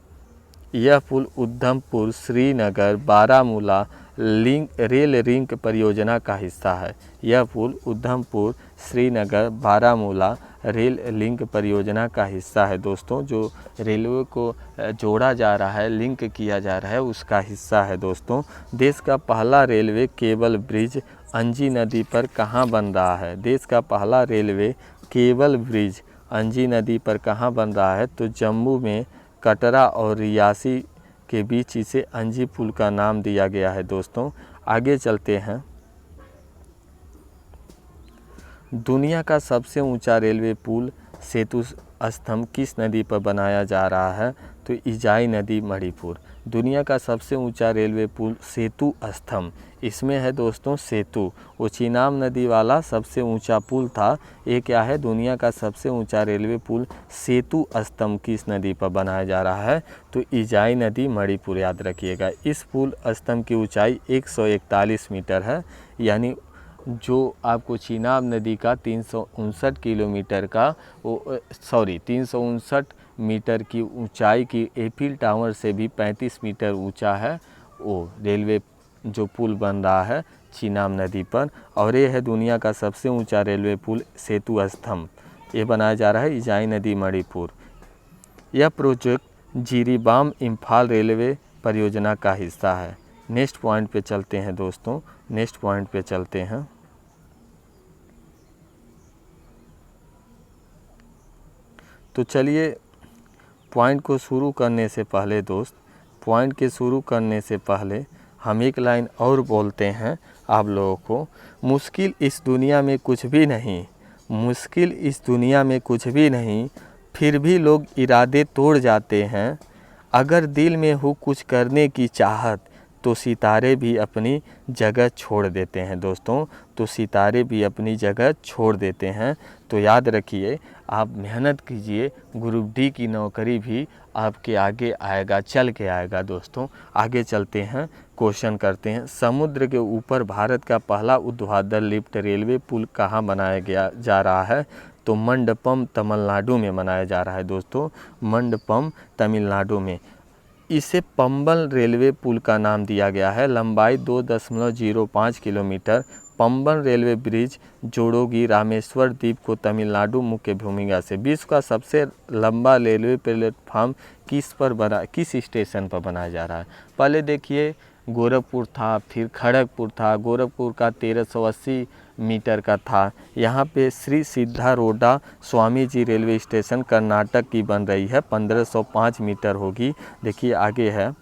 यह पुल उधमपुर श्रीनगर बारामूला रेल लिंक परियोजना का हिस्सा है। यह पुल उधमपुर श्रीनगर बारामूला रेल लिंक परियोजना का हिस्सा है दोस्तों। जो रेलवे को जोड़ा जा रहा है, लिंक किया जा रहा है, उसका हिस्सा है दोस्तों। देश का पहला रेलवे केबल ब्रिज अंजी नदी पर कहाँ बन रहा है? देश का पहला रेलवे केबल ब्रिज अंजी नदी पर कहाँ बन रहा है? तो जम्मू में कटरा और रियासी के बीच इसे अंजी पुल का नाम दिया गया है दोस्तों। आगे चलते हैं। दुनिया का सबसे ऊंचा रेलवे पुल सेतु स्तंभ किस नदी पर बनाया जा रहा है? तो इजाई नदी मणिपुर। दुनिया का सबसे ऊंचा रेलवे पुल सेतु स्तंभ, इसमें है दोस्तों सेतु। वो चीनाब नदी वाला सबसे ऊंचा पुल था। ये क्या है? दुनिया का सबसे ऊंचा रेलवे पुल सेतु स्तंभ किस नदी पर बनाया जा रहा है? तो इजाई नदी मणिपुर, याद रखिएगा। इस पुल स्तंभ की ऊंचाई 141 मीटर है, यानी जो आपको चीनाब नदी का 359 किलोमीटर का 359 मीटर की ऊंचाई की एफिल टावर से भी 35 मीटर ऊंचा है वो रेलवे जो पुल बन रहा है चीनाब नदी पर। और ये है दुनिया का सबसे ऊंचा रेलवे पुल सेतु स्तंभ, ये बनाया जा रहा है इजाई नदी मणिपुर। यह प्रोजेक्ट जिरीबाम इम्फाल रेलवे परियोजना का हिस्सा है। नेक्स्ट पॉइंट पे चलते हैं दोस्तों, नेक्स्ट पॉइंट पे चलते हैं। तो चलिए पॉइंट को शुरू करने से पहले दोस्त, पॉइंट के शुरू करने से पहले हम एक लाइन और बोलते हैं आप लोगों को। मुश्किल इस दुनिया में कुछ भी नहीं, मुश्किल इस दुनिया में कुछ भी नहीं, फिर भी लोग इरादे तोड़ जाते हैं। अगर दिल में हो कुछ करने की चाहत तो सितारे भी अपनी जगह छोड़ देते हैं दोस्तों। तो सितारे भी अपनी जगह छोड़ देते हैं। तो याद रखिए, आप मेहनत कीजिए, ग्रुप डी की नौकरी भी आपके आगे आएगा, चल के आएगा दोस्तों। आगे चलते हैं, क्वेश्चन करते हैं। समुद्र के ऊपर भारत का पहला ऊर्ध्वाधर लिफ्ट रेलवे पुल कहाँ बनाया जा रहा है? तो मंडपम तमिलनाडु में बनाया जा रहा है दोस्तों, मंडपम तमिलनाडु में। इसे पंबल रेलवे पुल का नाम दिया गया है। लंबाई 2.05 किलोमीटर। पंबल रेलवे ब्रिज जोड़ोगी रामेश्वर द्वीप को तमिलनाडु मुख्य भूमिका से। विश्व का सबसे लंबा रेलवे प्लेटफॉर्म किस स्टेशन पर बनाया जा रहा है? पहले देखिए गोरखपुर था, फिर खड़गपुर था। गोरखपुर का 1380 मीटर का था। यहाँ पे श्री सिद्धारूढ़ा स्वामी जी रेलवे स्टेशन कर्नाटक की बन रही है, 1505 मीटर होगी। देखिए आगे है,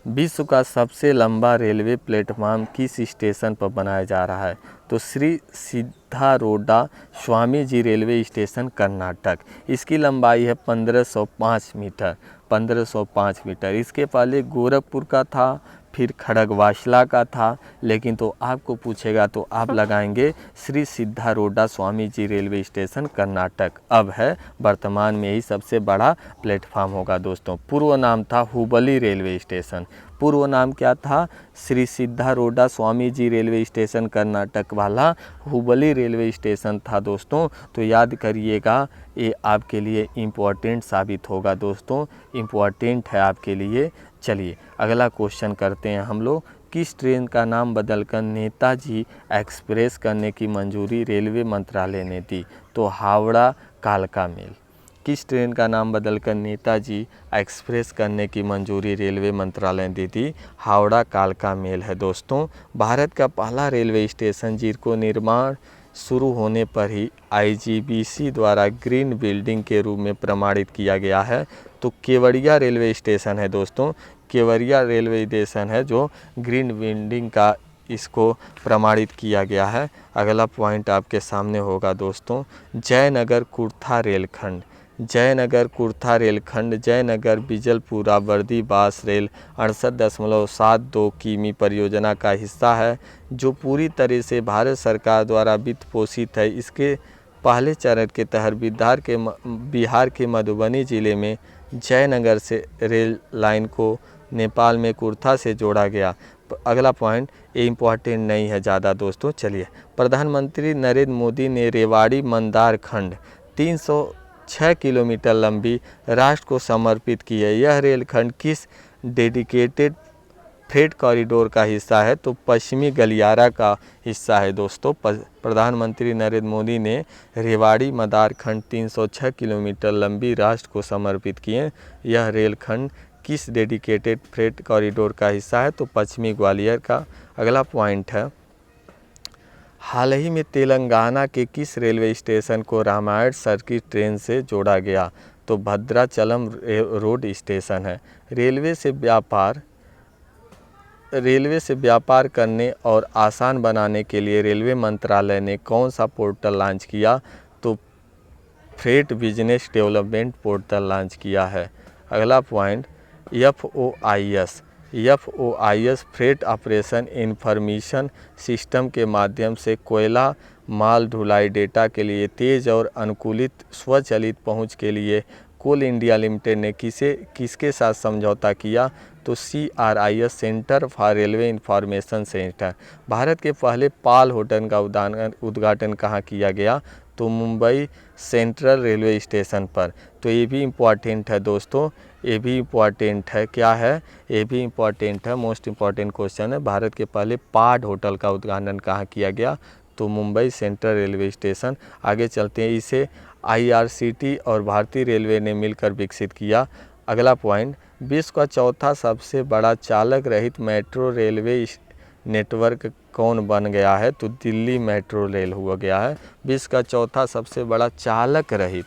विश्व का सबसे लंबा रेलवे प्लेटफॉर्म किस स्टेशन पर बनाया जा रहा है? तो श्री सिद्धारूढ़ा स्वामी जी रेलवे स्टेशन कर्नाटक। इसकी लंबाई है 1505 मीटर, 1505 मीटर। इसके पहले गोरखपुर का था, फिर खड़गवासला का था, लेकिन तो आपको पूछेगा तो आप लगाएंगे श्री सिद्धारूढ़ा स्वामी जी रेलवे स्टेशन कर्नाटक। अब है वर्तमान में ही सबसे बड़ा प्लेटफॉर्म होगा दोस्तों। पूर्व नाम था हुबली रेलवे स्टेशन। पूर्व नाम क्या था? श्री सिद्धारूढ़ा स्वामी जी रेलवे स्टेशन कर्नाटक वाला हुबली रेलवे स्टेशन था दोस्तों। तो याद करिएगा, ये आपके लिए इम्पोर्टेंट साबित होगा दोस्तों, इम्पोर्टेंट है आपके लिए। चलिए अगला क्वेश्चन करते हैं हम लोग। किस ट्रेन का नाम बदलकर नेताजी एक्सप्रेस करने की मंजूरी रेलवे मंत्रालय ने दी? तो हावड़ा कालका मेल। किस ट्रेन का नाम बदलकर नेताजी एक्सप्रेस करने की मंजूरी रेलवे मंत्रालय ने दी? हावड़ा कालका मेल है दोस्तों। भारत का पहला रेलवे स्टेशन जिसको निर्माण शुरू होने पर ही IGBC द्वारा ग्रीन बिल्डिंग के रूप में प्रमाणित किया गया है, तो केवड़िया रेलवे स्टेशन है दोस्तों। केवड़िया रेलवे स्टेशन है जो ग्रीन बिल्डिंग का इसको प्रमाणित किया गया है। अगला पॉइंट आपके सामने होगा दोस्तों, जयनगर कुर्था रेलखंड। जयनगर कुर्था रेलखंड जयनगर बिजलपुरा वर्दी बास रेल 68.72 किमी परियोजना का हिस्सा है, जो पूरी तरह से भारत सरकार द्वारा वित्त पोषित है। इसके पहले चरण के तहत बिहार के मधुबनी जिले में जयनगर से रेल लाइन को नेपाल में कुर्था से जोड़ा गया। अगला पॉइंट ये इम्पोर्टेंट नहीं है ज़्यादा दोस्तों। चलिए, प्रधानमंत्री नरेंद्र मोदी ने रेवाड़ी मंदार खंड 306 किलोमीटर लंबी राष्ट्र को समर्पित की है। यह रेलखंड किस डेडिकेटेड फ्रेट कॉरिडोर का हिस्सा है? तो पश्चिमी गलियारा का हिस्सा है दोस्तों। प्रधानमंत्री नरेंद्र मोदी ने रेवाड़ी मदार खंड 306 किलोमीटर लंबी राष्ट्र को समर्पित किए। यह रेलखंड किस डेडिकेटेड फ्रेट कॉरिडोर का हिस्सा है? तो पश्चिमी ग्वालियर का। अगला पॉइंट है, हाल ही में तेलंगाना के किस रेलवे स्टेशन को रामायण सर्किट ट्रेन से जोड़ा गया? तो भद्राचलम रोड स्टेशन है। रेलवे से व्यापार करने और आसान बनाने के लिए रेलवे मंत्रालय ने कौन सा पोर्टल लॉन्च किया? तो freight business development portal launch किया है। अगला point, FOIS freight operation information system के माध्यम से कोयला माल ढुलाई डेटा के लिए तेज और अनुकूलित स्वचालित पहुंच के लिए कोल इंडिया लिमिटेड ने किसके साथ समझौता किया? तो CRIS centre for railway information centre. Bharat के पहले पाल होटल का उद्घाटन कहाँ किया गया? तो मुंबई सेंट्रल रेलवे स्टेशन पर। तो ये भी इम्पॉर्टेंट है दोस्तों, ये भी इम्पॉर्टेंट है। क्या है? ये भी इम्पॉर्टेंट है, मोस्ट इम्पॉर्टेंट क्वेश्चन है। भारत के पहले पाड होटल का उद्घाटन कहाँ किया गया? तो मुंबई सेंट्रल रेलवे स्टेशन। आगे चलते हैं, इसे IRCT और भारतीय रेलवे ने मिलकर विकसित किया। अगला पॉइंट, विश्व का चौथा सबसे बड़ा चालक रहित मेट्रो रेलवे नेटवर्क कौन बन गया है? तो दिल्ली मेट्रो रेल हुआ गया है। विश्व का चौथा सबसे बड़ा चालक रहित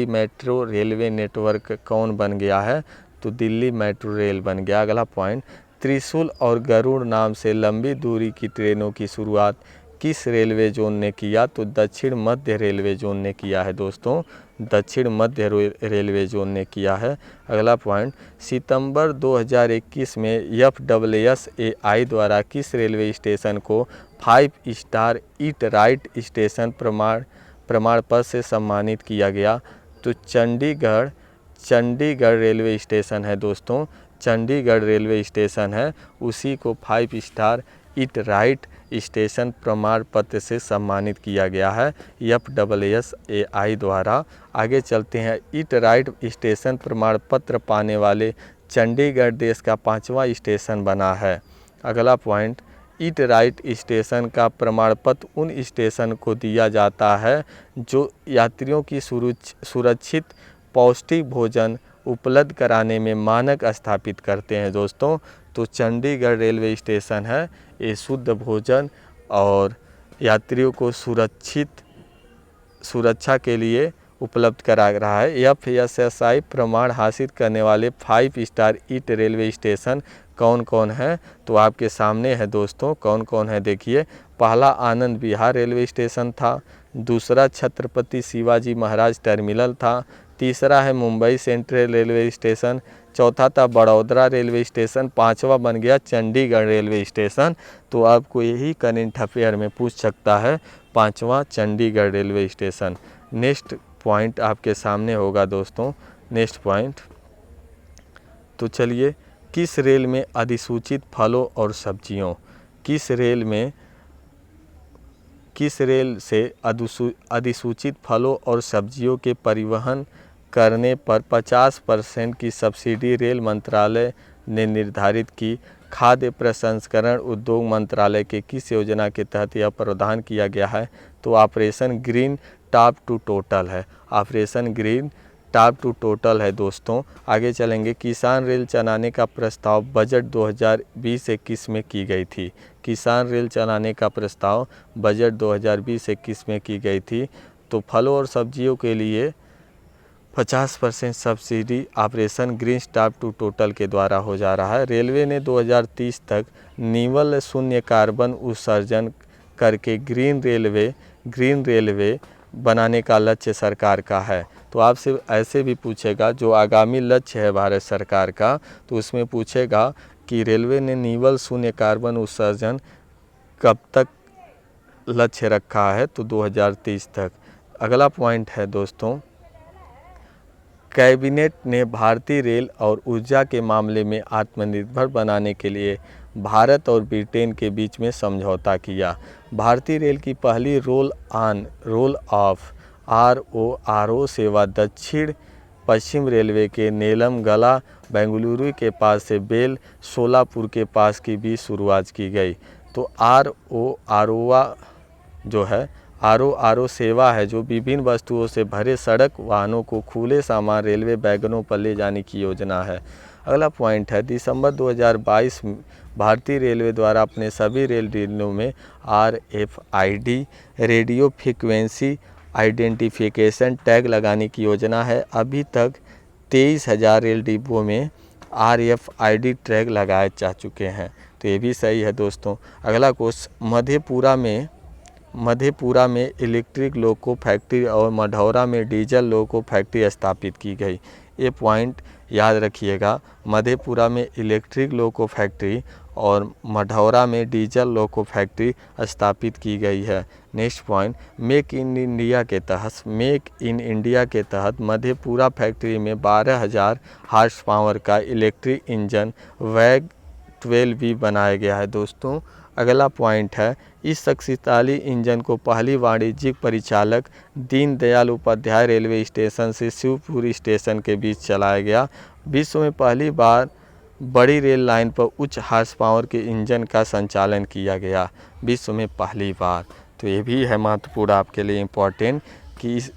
मेट्रो रेलवे नेटवर्क कौन बन गया है? तो दिल्ली मेट्रो रेल बन गया। अगला पॉइंट, त्रिशूल और गरुड़ नाम से लंबी दूरी की ट्रेनों की शुरुआत किस रेलवे जोन ने किया? तो दक्षिण मध्य रेलवे जोन ने किया है दोस्तों, दक्षिण मध्य रेलवे जोन ने किया है। अगला पॉइंट, सितंबर 2021 में FSSAI द्वारा किस रेलवे स्टेशन को 5 स्टार ईट राइट स्टेशन प्रमाण पत्र से सम्मानित किया गया? तो चंडीगढ़ रेलवे स्टेशन है दोस्तों, चंडीगढ़ रेलवे स्टेशन है, उसी को 5 स्टार ईट राइट स्टेशन प्रमाण पत्र से सम्मानित किया गया है FSSAI द्वारा। आगे चलते हैं, ईट राइट स्टेशन प्रमाण पत्र पाने वाले चंडीगढ़ देश का 5वां स्टेशन बना है। अगला पॉइंट, ईट राइट स्टेशन का प्रमाण पत्र उन स्टेशन को दिया जाता है जो यात्रियों की सुरक्षित पौष्टिक भोजन उपलब्ध कराने में मानक स्थापित करते हैं दोस्तों। तो चंडीगढ़ रेलवे स्टेशन है, ये शुद्ध भोजन और यात्रियों को सुरक्षा के लिए उपलब्ध करा रहा है। FSSAI प्रमाण हासिल करने वाले 5 स्टार ईट रेलवे स्टेशन कौन कौन है? तो आपके सामने है दोस्तों, कौन कौन है देखिए। पहला आनंद विहार रेलवे स्टेशन था, दूसरा छत्रपति शिवाजी महाराज टर्मिनल था, तीसरा है मुंबई सेंट्रल रेलवे स्टेशन, चौथा था बड़ौदा रेलवे स्टेशन, 5वां बन गया चंडीगढ़ रेलवे स्टेशन। तो आपको यही करंट अफेयर में पूछ सकता है, 5वां Chandigarh railway station. Next point आपके सामने होगा दोस्तों, नेक्स्ट पॉइंट। तो चलिए, किस रेल में अधिसूचित फलों और सब्जियों, किस रेल से अधिसूचित फलों और सब्जियों के परिवहन करने पर 50% की सब्सिडी रेल मंत्रालय ने निर्धारित की? खाद्य प्रसंस्करण उद्योग मंत्रालय के किस योजना के तहत यह प्रावधान किया गया है? तो operation green top to total है, operation green top to total है दोस्तों। आगे चलेंगे, किसान रेल चलाने का प्रस्ताव बजट 2020-21 में की गई थी। किसान रेल चलाने का प्रस्ताव बजट 2020-21 में की गई थी। तो फलों और सब्जियों के लिए 50% subsidy operation green top to total के द्वारा हो जा रहा है। रेलवे ने 2030 तक नीवल शून्य कार्बन उत्सर्जन करके ग्रीन रेलवे बनाने का लक्ष्य सरकार का है। तो आपसे ऐसे भी पूछेगा, जो आगामी लक्ष्य है भारत सरकार का, तो उसमें पूछेगा कि रेलवे ने नीवल शून्य कार्बन उत्सर्जन कब तक लक्ष्य रखा है? तो 2030 तक। अगला पॉइंट है दोस्तों, कैबिनेट ने भारतीय रेल और ऊर्जा के मामले में आत्मनिर्भर बनाने के लिए भारत और ब्रिटेन के बीच में समझौता किया। भारतीय रेल की पहली रोल ऑफ RORO सेवा दक्षिण पश्चिम रेलवे के नेलम गला बेंगलुरु के पास से बेल सोलापुर के पास की भी शुरुआत की गई। तो आरोआ जो है आरो सेवा है जो विभिन्न वस्तुओं से भरे सड़क वाहनों को खुले सामान रेलवे वैगनों पर ले जाने की योजना है। अगला पॉइंट है दिसंबर 2022 में भारतीय रेलवे द्वारा अपने सभी रेल डिब्बों में RFID radio frequency identification tag लगाने की योजना है। अभी तक 23,000 रेल डिब्बों में RFID टैग लगाए जा चुके हैं, तो ये भी सही है दोस्तों। अगला क्वेश्चन, मधेपुरा में इलेक्ट्रिक लोको फैक्ट्री और मढ़ौरा में डीजल लोको फैक्ट्री स्थापित की गई। ये पॉइंट याद रखिएगा, मधेपुरा में इलेक्ट्रिक लोको फैक्ट्री और मढ़ौरा में डीजल लोको फैक्ट्री स्थापित की गई है। Next point, make in India के तहत मधेपुरा फैक्ट्री में 12,000 हार्स पावर का इलेक्ट्रिक इंजन वैग 12V बनाया गया है दोस्तों। अगला पॉइंट है, इस शक्तिशाली इंजन को पहली वाणिज्यिक परिचालक दीनदयाल उपाध्याय रेलवे स्टेशन से शिवपुरी स्टेशन के बीच चलाया गया। विश्व में पहली बार बड़ी रेल लाइन पर उच्च हार्स पावर के इंजन का संचालन किया गया, विश्व में पहली बार। तो ये भी है महत्वपूर्ण आपके लिए इम्पोर्टेंट कि इस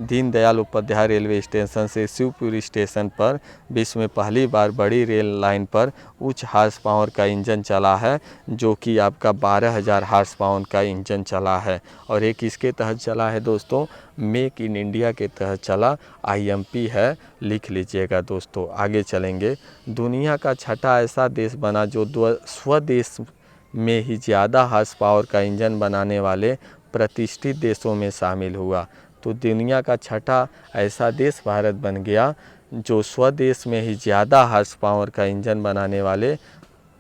दीनदयाल उपाध्याय रेलवे स्टेशन से शिवपुरी स्टेशन पर विश्व में पहली बार बड़ी रेल लाइन पर उच्च हार्स पावर का इंजन चला है, जो कि आपका 12,000 हार्स पावर का इंजन चला है। और ये किसके तहत चला है दोस्तों? मेक इन इंडिया के तहत चला, IMP है, लिख लीजिएगा दोस्तों। आगे चलेंगे, दुनिया का छठा ऐसा देश बना जो स्वदेश में ही ज़्यादा हार्स पावर का इंजन बनाने वाले प्रतिष्ठित देशों में शामिल हुआ। तो दुनिया का छठा ऐसा देश भारत बन गया जो स्वदेश में ही ज़्यादा हार्स पावर का इंजन बनाने वाले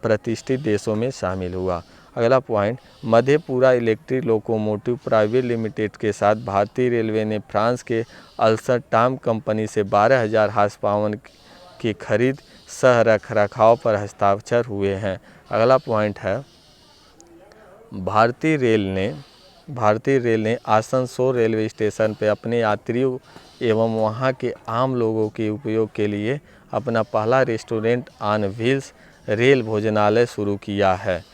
प्रतिष्ठित देशों में शामिल हुआ। अगला point, Madhepura electric locomotive private limited के साथ भारतीय रेलवे ने फ्रांस के अल्सटाम कंपनी से 12,000 हार्स पावर की खरीद सह रखरखाव पर हस्ताक्षर हुए हैं। अगला पॉइंट है, भारतीय रेल ने आसनसोल रेलवे स्टेशन पर अपने यात्रियों एवं वहां के आम लोगों के उपयोग के लिए अपना पहला रेस्टोरेंट ऑन व्हील्स रेल भोजनालय शुरू किया है।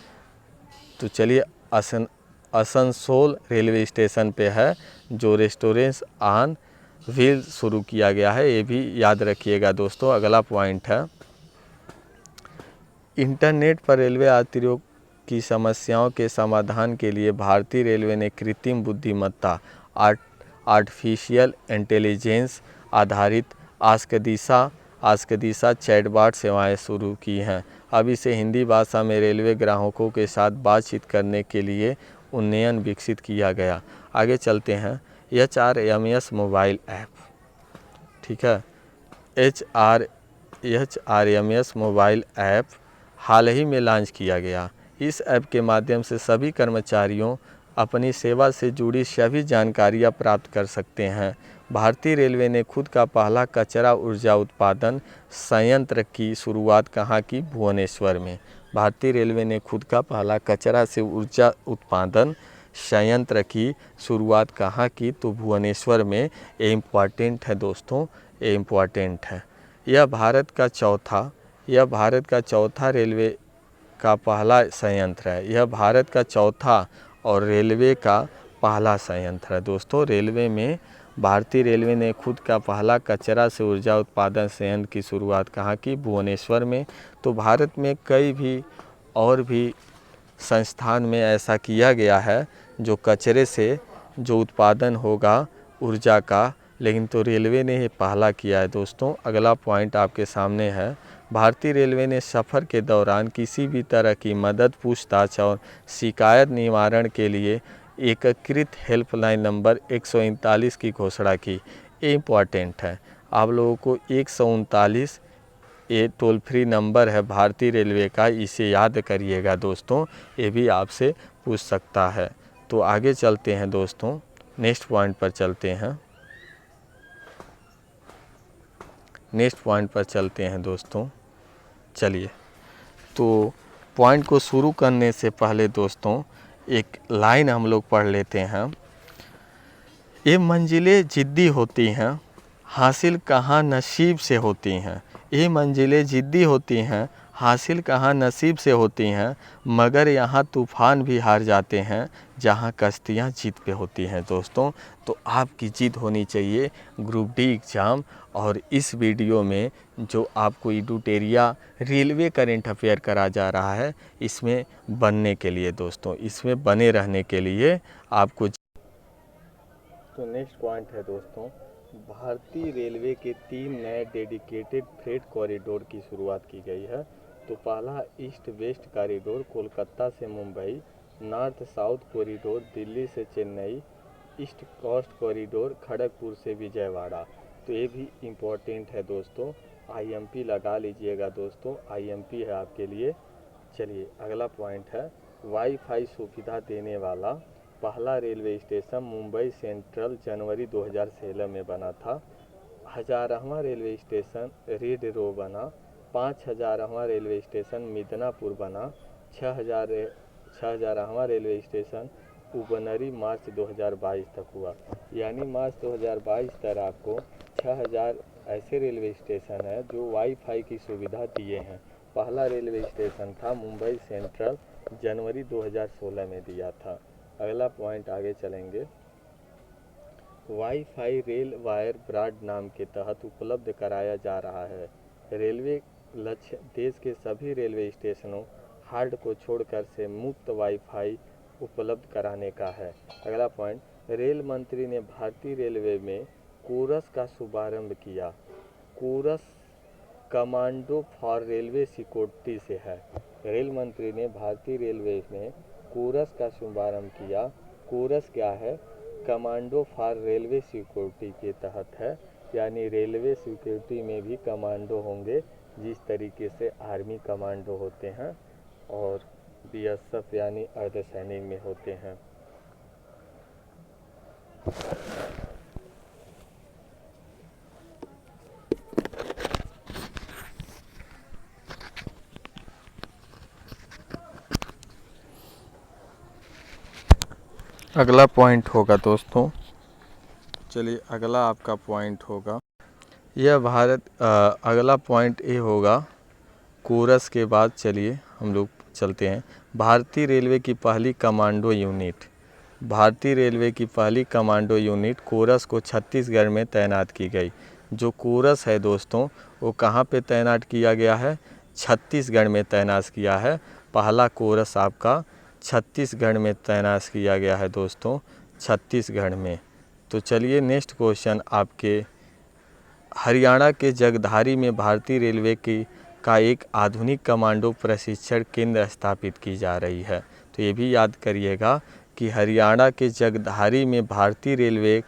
तो चलिए, आसनसोल रेलवे स्टेशन पे है जो रेस्टोरेंट ऑन व्हील्स शुरू किया गया है, ये भी याद रखिएगा दोस्तों। अगला पॉइंट है, इंटरनेट पर रेलवे यात्रियों की समस्याओं के समाधान के लिए भारतीय रेलवे ने कृत्रिम बुद्धिमत्ता आर्टिफिशियल इंटेलिजेंस आधारित आस्क दिशा चैटबॉट सेवाएं शुरू की हैं। अब इसे हिंदी भाषा में रेलवे ग्राहकों के साथ बातचीत करने के लिए उन्नयन विकसित किया गया। आगे चलते हैं, HRMS मोबाइल ऐप, ठीक है, HRMS मोबाइल ऐप हाल ही में लॉन्च किया गया। इस ऐप के माध्यम से सभी कर्मचारियों अपनी सेवा से जुड़ी सभी जानकारियां प्राप्त कर सकते हैं। भारतीय रेलवे ने खुद का पहला कचरा ऊर्जा उत्पादन संयंत्र की शुरुआत कहाँ की? भुवनेश्वर में। भारतीय रेलवे ने खुद का पहला कचरा से ऊर्जा उत्पादन संयंत्र की शुरुआत कहाँ की? तो भुवनेश्वर में। ये इम्पॉर्टेंट है दोस्तों, ये इम्पॉर्टेंट है। यह भारत का चौथा रेलवे का पहला संयंत्र है। यह भारत का चौथा और रेलवे का पहला संयंत्र है दोस्तों। रेलवे में भारतीय रेलवे ने खुद का पहला कचरा से ऊर्जा उत्पादन संयंत्र की शुरुआत कहाँ की? भुवनेश्वर में। तो भारत में कई भी और भी संस्थान में ऐसा किया गया है जो कचरे से जो उत्पादन होगा ऊर्जा का, लेकिन तो रेलवे ने ये पहला किया है दोस्तों। अगला पॉइंट आपके सामने है, भारतीय रेलवे ने सफ़र के दौरान किसी भी तरह की मदद, पूछताछ और शिकायत निवारण के लिए एकीकृत हेल्पलाइन नंबर 139 की घोषणा की। ये इम्पॉर्टेंट है, आप लोगों को 139 ये टोल फ्री नंबर है भारतीय रेलवे का, इसे याद करिएगा दोस्तों, ये भी आपसे पूछ सकता है। तो आगे चलते हैं दोस्तों, नेक्स्ट पॉइंट पर चलते हैं दोस्तों। चलिए, तो पॉइंट को शुरू करने से पहले दोस्तों एक लाइन हम लोग पढ़ लेते हैं। ये मंजिलें जिद्दी होती हैं, हासिल कहाँ नसीब से होती हैं। ये मंजिलें ज़िद्दी होती हैं, हासिल कहाँ नसीब से होती हैं, मगर यहाँ तूफ़ान भी हार जाते हैं जहाँ कश्तियाँ जीत पे होती हैं। दोस्तों, तो आपकी जीत होनी चाहिए ग्रुप डी एग्ज़ाम। और इस वीडियो में जो आपको एडुटेरिया रेलवे करेंट अफेयर करा जा रहा है, इसमें बनने के लिए दोस्तों, इसमें बने रहने के लिए आपको। तो नेक्स्ट पॉइंट है दोस्तों, भारतीय रेलवे के 3 नए डेडिकेटेड फ्रेट कॉरिडोर की शुरुआत की गई है। तो पहला ईस्ट वेस्ट कॉरिडोर कोलकाता से Mumbai, north south corridor Delhi से Chennai, east coast corridor Kharagpur से विजयवाड़ा। तो ये भी इम्पोर्टेंट है दोस्तों, आईएमपी लगा लीजिएगा दोस्तों, आईएमपी है आपके लिए। चलिए अगला पॉइंट है, वाईफाई सुविधा देने वाला पहला रेलवे स्टेशन मुंबई सेंट्रल जनवरी 2016 में बना था। 1000वां रेलवे स्टेशन रेड रो बना। 5000वां रेलवे स्टेशन मिदनापुर बना। 6000वां रेलवे स्टेशन उपनरी मार्च 2022 तक हुआ। यानी मार्च 2022 तक आपको 6000 ऐसे रेलवे स्टेशन है जो वाईफाई की सुविधा दिए हैं। पहला रेलवे स्टेशन था मुंबई सेंट्रल, जनवरी 2016 में दिया था। अगला पॉइंट आगे चलेंगे, वाईफाई रेल वायर ब्रॉड नाम के तहत उपलब्ध कराया जा रहा है। रेलवे लक्ष्य देश के सभी रेलवे स्टेशनों हार्ड को छोड़कर से मुफ्त वाईफाई उपलब्ध कराने का है। अगला पॉइंट, रेल मंत्री ने भारतीय रेलवे में कोरस का शुभारंभ किया। CORAS commando for railway security से है। रेल मंत्री ने भारतीय रेलवे में कोरस का शुभारंभ किया। कोरस क्या है? कमांडो फॉर रेलवे सिक्योरिटी के तहत है, यानी रेलवे सिक्योरिटी में भी कमांडो होंगे, जिस तरीके से आर्मी कमांडो होते हैं और बीएसएफ यानी अर्धसैनिक में होते हैं। अगला पॉइंट होगा दोस्तों, चलिए अगला आपका पॉइंट होगा यह अगला पॉइंट ये होगा कोरस के बाद। चलिए हम लोग चलते हैं, भारतीय रेलवे की पहली कमांडो यूनिट। भारतीय रेलवे की पहली कमांडो यूनिट कोरस को छत्तीसगढ़ में तैनात की गई। जो कोरस है दोस्तों, वो कहाँ पे तैनात किया गया है? छत्तीसगढ़ में तैनात किया है। पहला कोरस आपका छत्तीसगढ़ में तैनात किया गया है दोस्तों, छत्तीसगढ़ में। तो चलिए नेक्स्ट क्वेश्चन आपके, हरियाणा के जगधारी में भारतीय रेलवे का एक आधुनिक कमांडो प्रशिक्षण केंद्र स्थापित की जा रही है। तो ये भी याद करिएगा कि हरियाणा के जगधारी में भारतीय रेलवे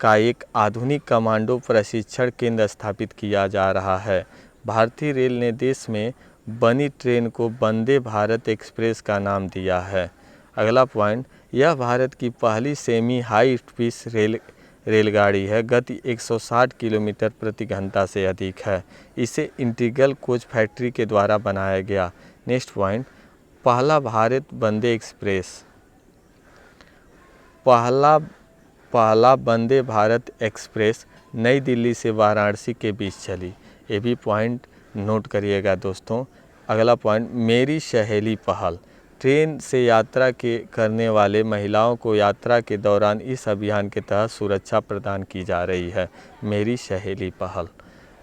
का एक आधुनिक कमांडो प्रशिक्षण केंद्र स्थापित किया जा रहा है। भारतीय रेल ने देश में बनी ट्रेन को वंदे भारत एक्सप्रेस का नाम दिया है। अगला पॉइंट, यह भारत की पहली सेमी हाई स्पीड रेलगाड़ी है। गति 160 किलोमीटर प्रति घंटा से अधिक है। इसे इंटीग्रल कोच फैक्ट्री के द्वारा बनाया गया। नेक्स्ट पॉइंट, पहला भारत वंदे एक्सप्रेस। पहला वंदे भारत एक्सप्रेस नई दिल्ली से वाराणसी के बीच चली। ये भी पॉइंट नोट करिएगा दोस्तों। अगला पॉइंट, मेरी सहेली पहल। ट्रेन से यात्रा करने वाले महिलाओं को यात्रा के दौरान इस अभियान के तहत सुरक्षा प्रदान की जा रही है। मेरी सहेली पहल।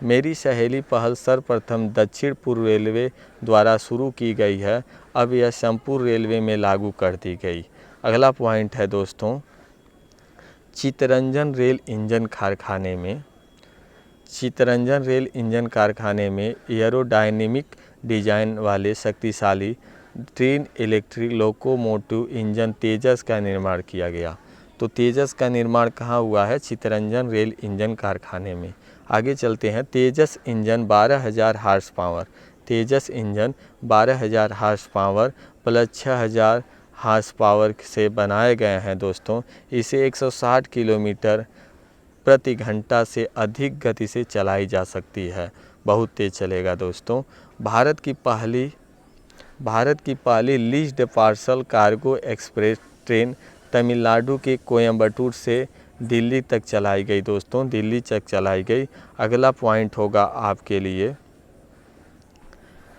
मेरी सहेली पहल सर्वप्रथम दक्षिण पूर्व रेलवे द्वारा शुरू की गई है। अब यह संपूर्ण रेलवे में लागू कर दी गई। अगला पॉइंट है दोस्तों, चित्तरंजन रेल इंजन कारखाने में एरोडायनेमिक डिजाइन वाले शक्तिशाली ट्रेन इलेक्ट्रिक लोकोमोटिव इंजन तेजस का निर्माण किया गया। तो तेजस का निर्माण कहाँ हुआ है? चित्तरंजन रेल इंजन कारखाने में। आगे चलते हैं, Tejas engine 12,000 horse power. Tejas engine 12,000 horse power plus 6,000 horse power से बनाए गए हैं दोस्तों। इसे 160 किलोमीटर प्रति घंटा से अधिक गति से चलाई जा सकती है। बहुत तेज चलेगा दोस्तों। भारत की पहली leased parcel cargo express train Tamil Nadu के कोयम्बटूर से दिल्ली तक चलाई गई दोस्तों, दिल्ली तक चलाई गई। अगला पॉइंट होगा आपके लिए,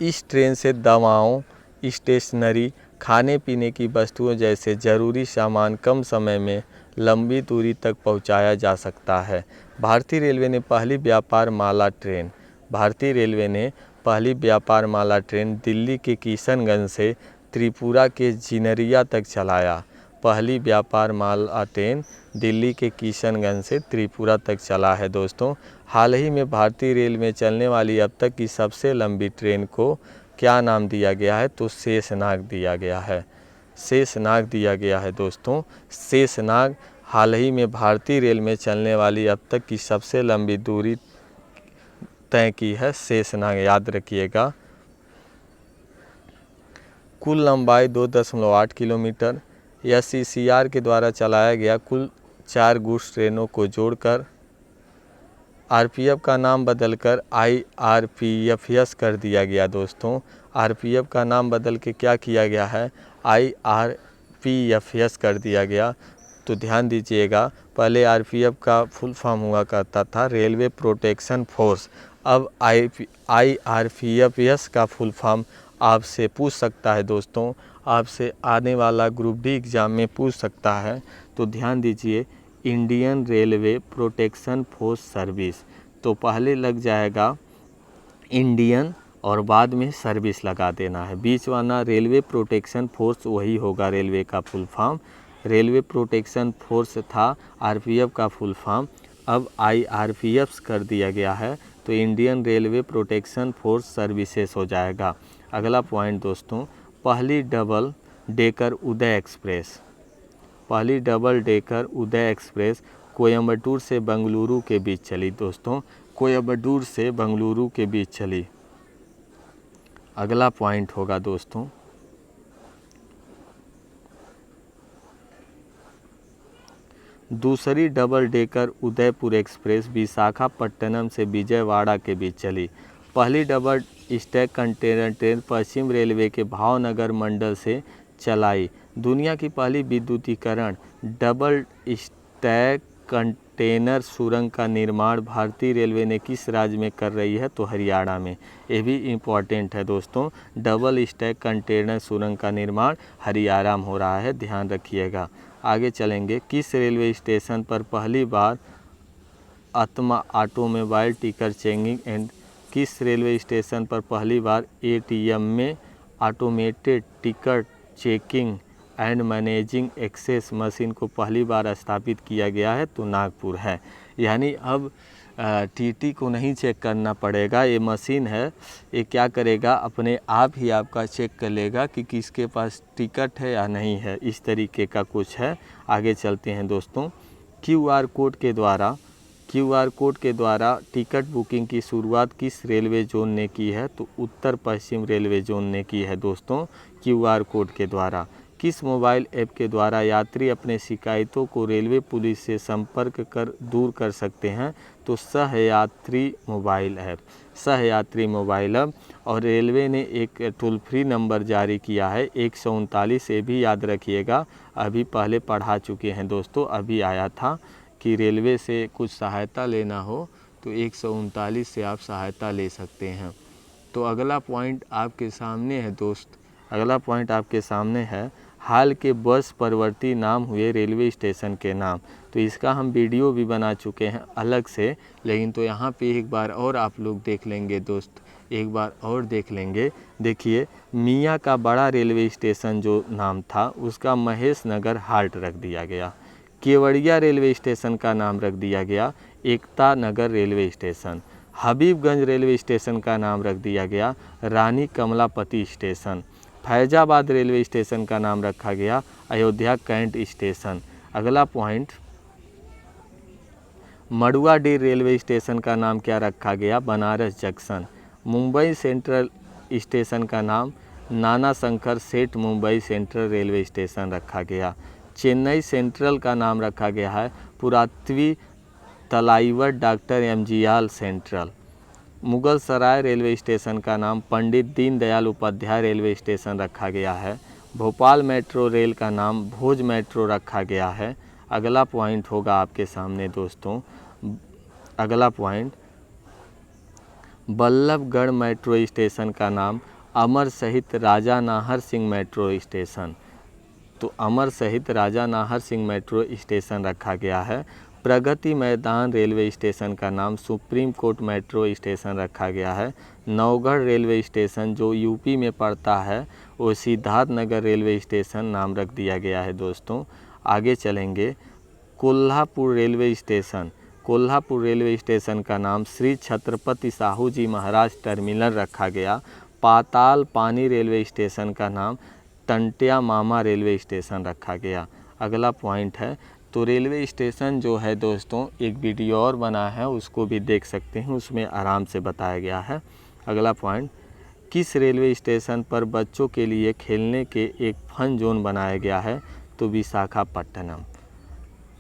इस ट्रेन से दवाओं, स्टेशनरी, खाने पीने की वस्तुओं जैसे ज़रूरी सामान कम समय में लंबी दूरी तक पहुंचाया जा सकता है। भारतीय रेलवे ने पहली व्यापार माला ट्रेन, भारतीय रेलवे ने पहली व्यापार माला ट्रेन दिल्ली के किशनगंज से त्रिपुरा के जिनरिया तक चलाया। पहली व्यापार माला ट्रेन दिल्ली के किशनगंज से त्रिपुरा तक चला है दोस्तों। हाल ही में भारतीय रेल में चलने वाली अब तक की सबसे लंबी ट्रेन को क्या नाम दिया गया है? तो शेषनाग दिया गया है, शेषनाग दिया गया है दोस्तों। शेषनाग हाल ही में भारतीय रेल में चलने वाली अब तक की सबसे लंबी दूरी तय की है शेषनाग, याद रखिएगा। कुल लंबाई 2.8 किलोमीटर। SECR के द्वारा चलाया गया कुल 4 गुड्स ट्रेनों को जोड़कर RPF का नाम बदलकर IRPFS कर दिया गया दोस्तों। RPF का नाम बदल के क्या किया गया है? IRPFS कर दिया गया। तो ध्यान दीजिएगा, पहले RPF का फुल फॉर्म हुआ करता था रेलवे प्रोटेक्शन फोर्स, अब IRPFS का फुल फॉर्म आपसे पूछ सकता है दोस्तों, आपसे आने वाला ग्रुप डी एग्ज़ाम में पूछ सकता है। तो ध्यान दीजिए, Indian railway protection force service, तो पहले लग जाएगा इंडियन और बाद में सर्विस लगा देना है। बीच वाला रेलवे प्रोटेक्शन फोर्स वही होगा रेलवे का full form. Railway protection force था RPF का फुल फॉर्म, अब IRPF कर दिया गया है, तो Indian railway protection force services हो जाएगा। अगला पॉइंट दोस्तों, पहली डबल डेकर उदय एक्सप्रेस, पहली डबल डेकर उदय एक्सप्रेस कोयम्बटूर से बेंगलुरु के बीच चली दोस्तों, कोयम्बटूर से बेंगलुरु के बीच चली। अगला पॉइंट होगा दोस्तों, दूसरी double decker Udaipur express Visakhapatnam से विजयवाड़ा के बीच चली। पहली डबल स्टैक कंटेनर ट्रेन पश्चिम रेलवे के भावनगर मंडल से चलाई। दुनिया की पहली विद्युतीकरण डबल स्टैक कंटेनर सुरंग का निर्माण भारतीय रेलवे ने किस राज्य में कर रही है? तो हरियाणा में। ये भी इम्पॉर्टेंट है दोस्तों, डबल स्टैक कंटेनर सुरंग का निर्माण हरियाणा में हो रहा है, ध्यान रखिएगा। आगे चलेंगे, किस रेलवे स्टेशन पर पहली बार आत्मा ऑटोमोबाइल टिकट चेकिंग एंड, किस रेलवे स्टेशन पर पहली बार ATM में automated ticket checking and managing access machine को पहली बार स्थापित किया गया है? तो नागपुर है। यानी अब TT को नहीं चेक करना पड़ेगा, ये मशीन है, ये क्या करेगा, अपने आप ही आपका चेक कर लेगा कि किसके पास टिकट है या नहीं है, इस तरीके का कुछ है। आगे चलते हैं दोस्तों, QR कोड के द्वारा टिकट बुकिंग की शुरुआत किस रेलवे जोन ने की है? तो उत्तर पश्चिम रेलवे जोन ने की है दोस्तों, QR कोड के द्वारा। किस मोबाइल ऐप के द्वारा यात्री अपने शिकायतों को रेलवे पुलिस से संपर्क कर दूर कर सकते हैं? तो सहयात्री मोबाइल ऐप, सहयात्री मोबाइल ऐप। और रेलवे ने एक टोल फ्री नंबर जारी किया है 139, ये भी याद रखिएगा, अभी पहले पढ़ा चुके हैं दोस्तों, अभी आया था कि रेलवे से कुछ सहायता लेना हो तो 139 से आप सहायता ले सकते हैं। तो अगला पॉइंट आपके सामने है दोस्त, अगला पॉइंट आपके सामने है, हाल के बस परिवर्ती नाम हुए रेलवे स्टेशन के नाम। तो इसका हम वीडियो भी बना चुके हैं अलग से, लेकिन तो यहाँ पे एक बार और आप लोग देख लेंगे दोस्त, एक बार और देख लेंगे। देखिए, मियाँ का बड़ा रेलवे स्टेशन जो नाम था उसका महेश नगर हाल्ट रख दिया गया। केवड़िया रेलवे स्टेशन का नाम रख दिया गया Ekta Nagar railway station. Habibganj railway station का नाम रख दिया गया Rani Kamlapati station. Faizabad railway station का नाम रखा गया अयोध्या कैंट स्टेशन। अगला पॉइंट, मडुआडीह रेलवे स्टेशन का नाम क्या रखा गया? Banaras junction. Mumbai central station का नाम नाना शंकर सेठ मुंबई सेंट्रल रेलवे स्टेशन रखा गया। चेन्नई सेंट्रल का नाम रखा गया है पुरातत्वी तलाईवट डॉक्टर MGR सेंट्रल। मुगल सराय रेलवे स्टेशन का नाम पंडित दीनदयाल उपाध्याय रेलवे स्टेशन रखा गया है। भोपाल मेट्रो रेल का नाम भोज मेट्रो रखा गया है। अगला पॉइंट होगा आपके सामने दोस्तों, अगला पॉइंट, बल्लभगढ़ मेट्रो स्टेशन का नाम अमर शहीद राजा नाहर सिंह मेट्रो स्टेशन, तो अमर शहीद राजा नाहर सिंह मेट्रो स्टेशन रखा गया है। प्रगति मैदान रेलवे स्टेशन का नाम सुप्रीम कोर्ट मेट्रो स्टेशन रखा गया है। नौगढ़ रेलवे स्टेशन जो यूपी में पड़ता है वो सिद्धार्थनगर रेलवे स्टेशन नाम रख दिया गया है दोस्तों। आगे चलेंगे, Kolhapur railway station, Kolhapur railway station का नाम श्री छत्रपति साहू जी महाराज टर्मिनल रखा गया। पाताल पानी रेलवे स्टेशन का नाम टंटिया मामा रेलवे स्टेशन रखा गया। अगला पॉइंट है, तो रेलवे स्टेशन जो है दोस्तों एक वीडियो और बना है, उसको भी देख सकते हैं, उसमें आराम से बताया गया है। अगला पॉइंट, किस रेलवे स्टेशन पर बच्चों के लिए खेलने के एक फन जोन बनाया गया है, तो विशाखापट्टनम।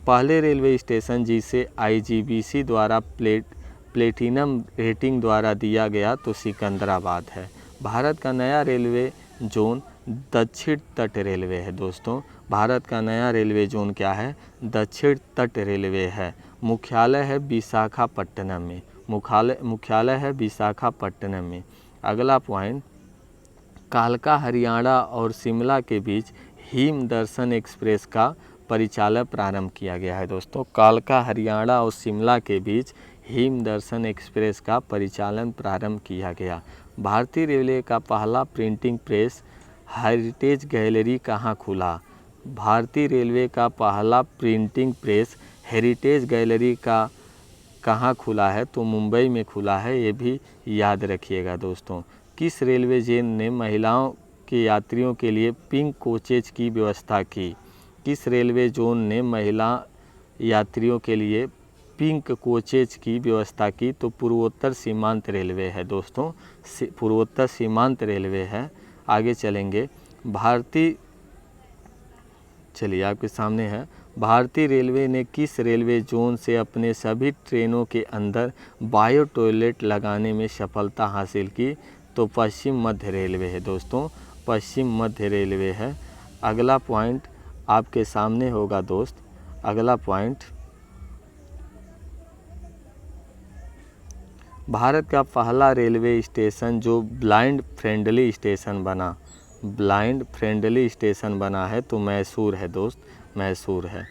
पहले रेलवे स्टेशन जिसे IGBC द्वारा प्लेटिनम रेटिंग द्वारा दिया गया तो सिकंदराबाद है। भारत का नया रेलवे जोन दक्षिण तट रेलवे है दोस्तों। भारत का नया रेलवे जोन क्या है, दक्षिण तट रेलवे है। मुख्यालय है विशाखापट्टनम में, मुख्यालय है विशाखापट्टनम में। अगला पॉइंट, कालका हरियाणा और शिमला के बीच हिम दर्शन एक्सप्रेस का परिचालन प्रारंभ किया गया है दोस्तों। कालका हरियाणा और शिमला के बीच हिम दर्शन एक्सप्रेस का परिचालन प्रारंभ किया गया। भारतीय रेलवे का पहला प्रिंटिंग प्रेस हेरिटेज गैलरी कहाँ खुला, भारतीय रेलवे का पहला प्रिंटिंग प्रेस हेरिटेज गैलरी का कहाँ खुला है, तो मुंबई में खुला है, ये भी याद रखिएगा दोस्तों। किस रेलवे जोन ने महिलाओं के यात्रियों के लिए पिंक कोचेज की व्यवस्था की, किस रेलवे जोन ने महिला यात्रियों के लिए पिंक कोचेज की व्यवस्था की, तो पूर्वोत्तर सीमांत रेलवे है दोस्तों, पूर्वोत्तर सीमांत रेलवे है। आगे चलेंगे, चलिए आपके सामने है, भारतीय रेलवे ने किस रेलवे जोन से अपने सभी ट्रेनों के अंदर बायो टॉयलेट लगाने में सफलता हासिल की, तो पश्चिम मध्य रेलवे है दोस्तों, पश्चिम मध्य रेलवे है। अगला पॉइंट आपके सामने होगा दोस्त, अगला पॉइंट, भारत का पहला रेलवे स्टेशन जो ब्लाइंड फ्रेंडली स्टेशन बना, ब्लाइंड फ्रेंडली स्टेशन बना है, तो मैसूर है दोस्त, मैसूर है।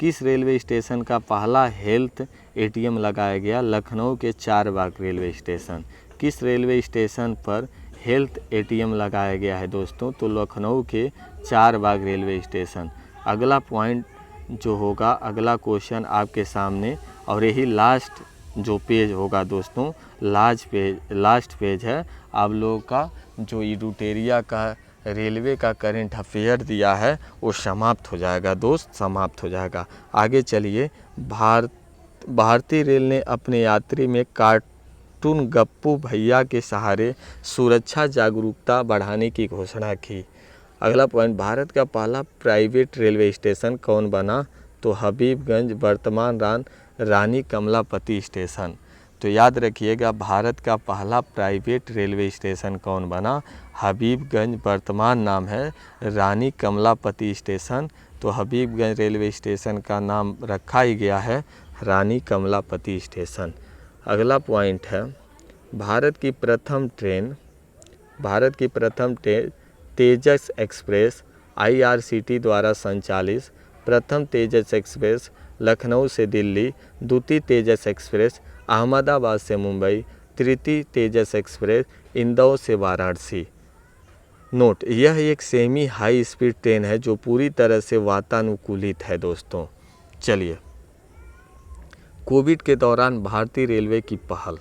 किस रेलवे स्टेशन का पहला हेल्थ ATM लगाया गया, लखनऊ के चारबाग रेलवे स्टेशन। किस रेलवे स्टेशन पर हेल्थ ATM लगाया गया है दोस्तों, तो लखनऊ के चारबाग रेलवे स्टेशन। अगला पॉइंट जो होगा, अगला क्वेश्चन आपके सामने, और यही लास्ट जो पेज होगा दोस्तों, लास्ट पेज है आप लोगों का, जो इडुटेरिया का रेलवे का करंट अफेयर दिया है वो समाप्त हो जाएगा दोस्त, समाप्त हो जाएगा। आगे चलिए, भारतीय रेल ने अपने यात्री में कार्टून गप्पू भैया के सहारे सुरक्षा जागरूकता बढ़ाने की घोषणा की। अगला पॉइंट, भारत का पहला प्राइवेट रेलवे स्टेशन कौन बना, तो हबीबगंज, वर्तमान रानी कमलापति स्टेशन। तो याद रखिएगा, भारत का पहला प्राइवेट रेलवे स्टेशन कौन बना, हबीबगंज, वर्तमान नाम है रानी कमलापति स्टेशन, तो हबीबगंज रेलवे स्टेशन का नाम रखा ही गया है रानी कमलापति स्टेशन। अगला पॉइंट है, भारत की प्रथम ट्रेन तेजस एक्सप्रेस IRCT द्वारा संचालित प्रथम तेजस एक्सप्रेस लखनऊ से दिल्ली, द्वितीय तेजस एक्सप्रेस अहमदाबाद से मुंबई, तृतीय तेजस एक्सप्रेस इंदौर से वाराणसी। नोट, यह एक सेमी हाई स्पीड ट्रेन है जो पूरी तरह से वातानुकूलित है दोस्तों। चलिए, कोविड के दौरान भारतीय रेलवे की पहल,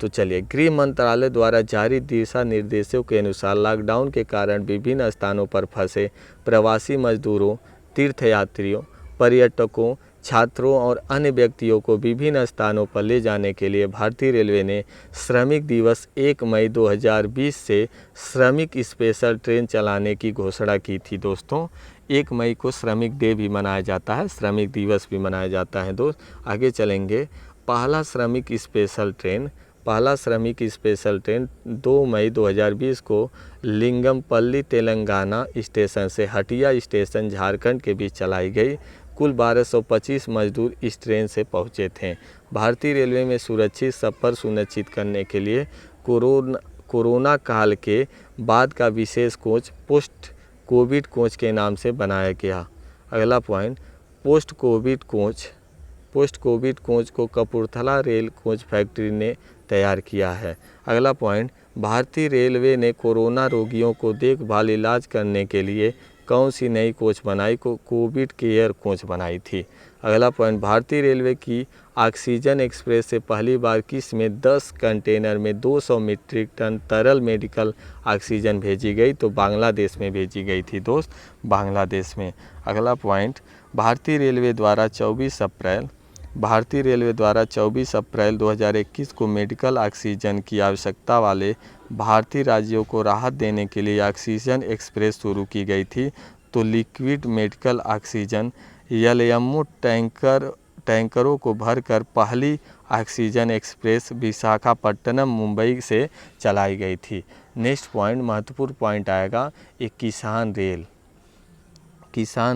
तो चलिए, गृह मंत्रालय द्वारा जारी दिशा निर्देशों के अनुसार लॉकडाउन के कारण विभिन्न स्थानों पर फंसे प्रवासी मजदूरों, तीर्थयात्रियों, पर्यटकों, छात्रों और अन्य व्यक्तियों को विभिन्न स्थानों पर ले जाने के लिए भारतीय रेलवे ने श्रमिक दिवस 1 मई 2020 से श्रमिक स्पेशल ट्रेन चलाने की घोषणा की थी दोस्तों। 1 मई को श्रमिक डे भी मनाया जाता है, श्रमिक दिवस भी मनाया जाता है दोस्त। आगे चलेंगे, पहला श्रमिक स्पेशल ट्रेन 2 मई 2020 को लिंगमपल्ली तेलंगाना स्टेशन से हटिया स्टेशन झारखंड के बीच चलाई गई। कुल 1225 मजदूर इस ट्रेन से पहुंचे थे। भारतीय रेलवे में सुरक्षित सफ़र सुनिश्चित करने के लिए कोरोना काल के बाद का विशेष कोच पोस्ट कोविड कोच के नाम से बनाया गया। अगला पॉइंट, पोस्ट कोविड कोच को कपूरथला रेल कोच फैक्ट्री ने तैयार किया है। अगला पॉइंट, भारतीय रेलवे ने कोरोना रोगियों को देखभाल इलाज करने के लिए कौन सी नई कोच बनाई? कोविड केयर कोच बनाई थी। अगला पॉइंट, भारतीय रेलवे की ऑक्सीजन एक्सप्रेस से पहली बार किस में 10 कंटेनर में 200 मीट्रिक टन तरल मेडिकल ऑक्सीजन भेजी गई? तो बांग्लादेश में भेजी गई थी दोस्त, बांग्लादेश में। अगला पॉइंट, भारतीय रेलवे द्वारा 24 अप्रैल 2021 को मेडिकल ऑक्सीजन की आवश्यकता वाले भारतीय राज्यों को राहत देने के लिए ऑक्सीजन एक्सप्रेस शुरू की गई थी। तो लिक्विड मेडिकल ऑक्सीजन LMO टैंकरों को भरकर पहली ऑक्सीजन एक्सप्रेस विशाखापट्टनम मुंबई से चलाई गई थी। नेक्स्ट पॉइंट, महत्वपूर्ण पॉइंट आएगा, एक किसान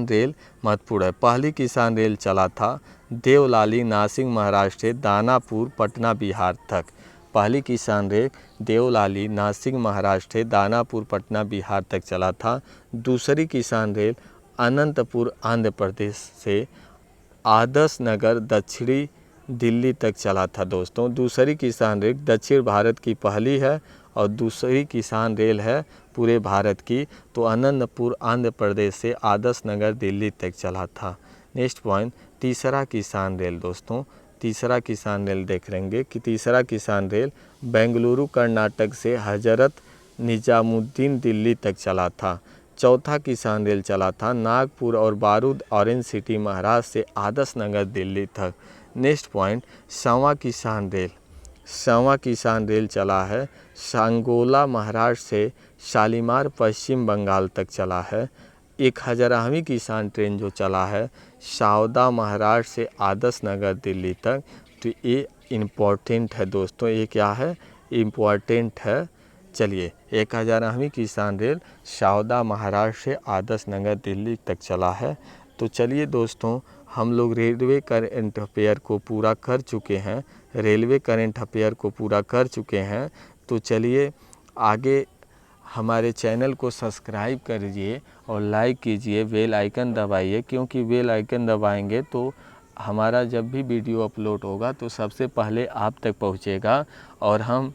रेल महत्वपूर्ण है। पहली किसान रेल चला था देवलाली नासिक महाराष्ट्र से दानापुर पटना बिहार तक। पहली किसान रेल देवलाली नासिक महाराष्ट्र से दानापुर पटना बिहार तक चला था। दूसरी किसान रेल अनंतपुर आंध्र प्रदेश से आदर्श नगर दक्षिणी दिल्ली तक चला था दोस्तों। दूसरी किसान रेल दक्षिण भारत की पहली है और दूसरी किसान रेल है पूरे भारत की, तो अनंतपुर आंध्र प्रदेश से आदर्श नगर दिल्ली तक चला था। नेक्स्ट पॉइंट, तीसरा किसान रेल दोस्तों, तीसरा किसान रेल देख लेंगे कि तीसरा किसान रेल बेंगलुरु कर्नाटक से हजरत निजामुद्दीन दिल्ली तक चला था। चौथा किसान रेल चला था नागपुर और बारूद ऑरेंज सिटी महाराष्ट्र से आदर्श नगर दिल्ली तक। नेक्स्ट पॉइंट, सवां किसान रेल चला है सांगोला महाराष्ट्र से शालीमार पश्चिम बंगाल तक चला है। 1000वीं किसान ट्रेन जो चला है सावदा महाराष्ट्र से आदर्श नगर दिल्ली तक। तो ये इम्पोर्टेंट है दोस्तों, ये क्या है? इम्पोर्टेंट है। चलिए, 1000वीं किसान रेल सावदा महाराष्ट्र से आदर्श नगर दिल्ली तक चला है। तो चलिए दोस्तों, हम लोग रेलवे करंट अफेयर को पूरा कर चुके हैं। तो चलिए आगे हमारे चैनल को सब्सक्राइब करिए और लाइक कीजिए, बेल आइकन दबाइए, क्योंकि बेल आइकन दबाएंगे तो हमारा जब भी वीडियो अपलोड होगा तो सबसे पहले आप तक पहुंचेगा। और हम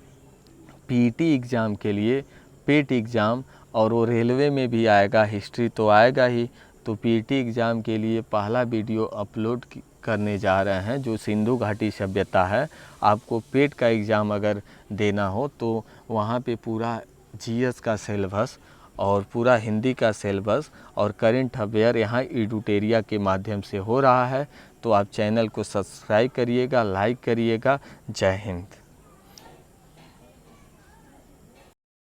PET एग्ज़ाम के लिए पेट एग्ज़ाम, और वो रेलवे में भी आएगा, हिस्ट्री तो आएगा ही, तो PET एग्ज़ाम के लिए पहला वीडियो अपलोड करने जा रहे हैं जो सिंधु घाटी सभ्यता है। आपको पेट का एग्ज़ाम अगर देना हो तो वहाँ पे पूरा GS का सिलेबस और पूरा हिंदी का सिलेबस और करंट अफेयर यहाँ एडुटेरिया के माध्यम से हो रहा है। तो आप चैनल को सब्सक्राइब करिएगा, लाइक करिएगा। जय हिंद।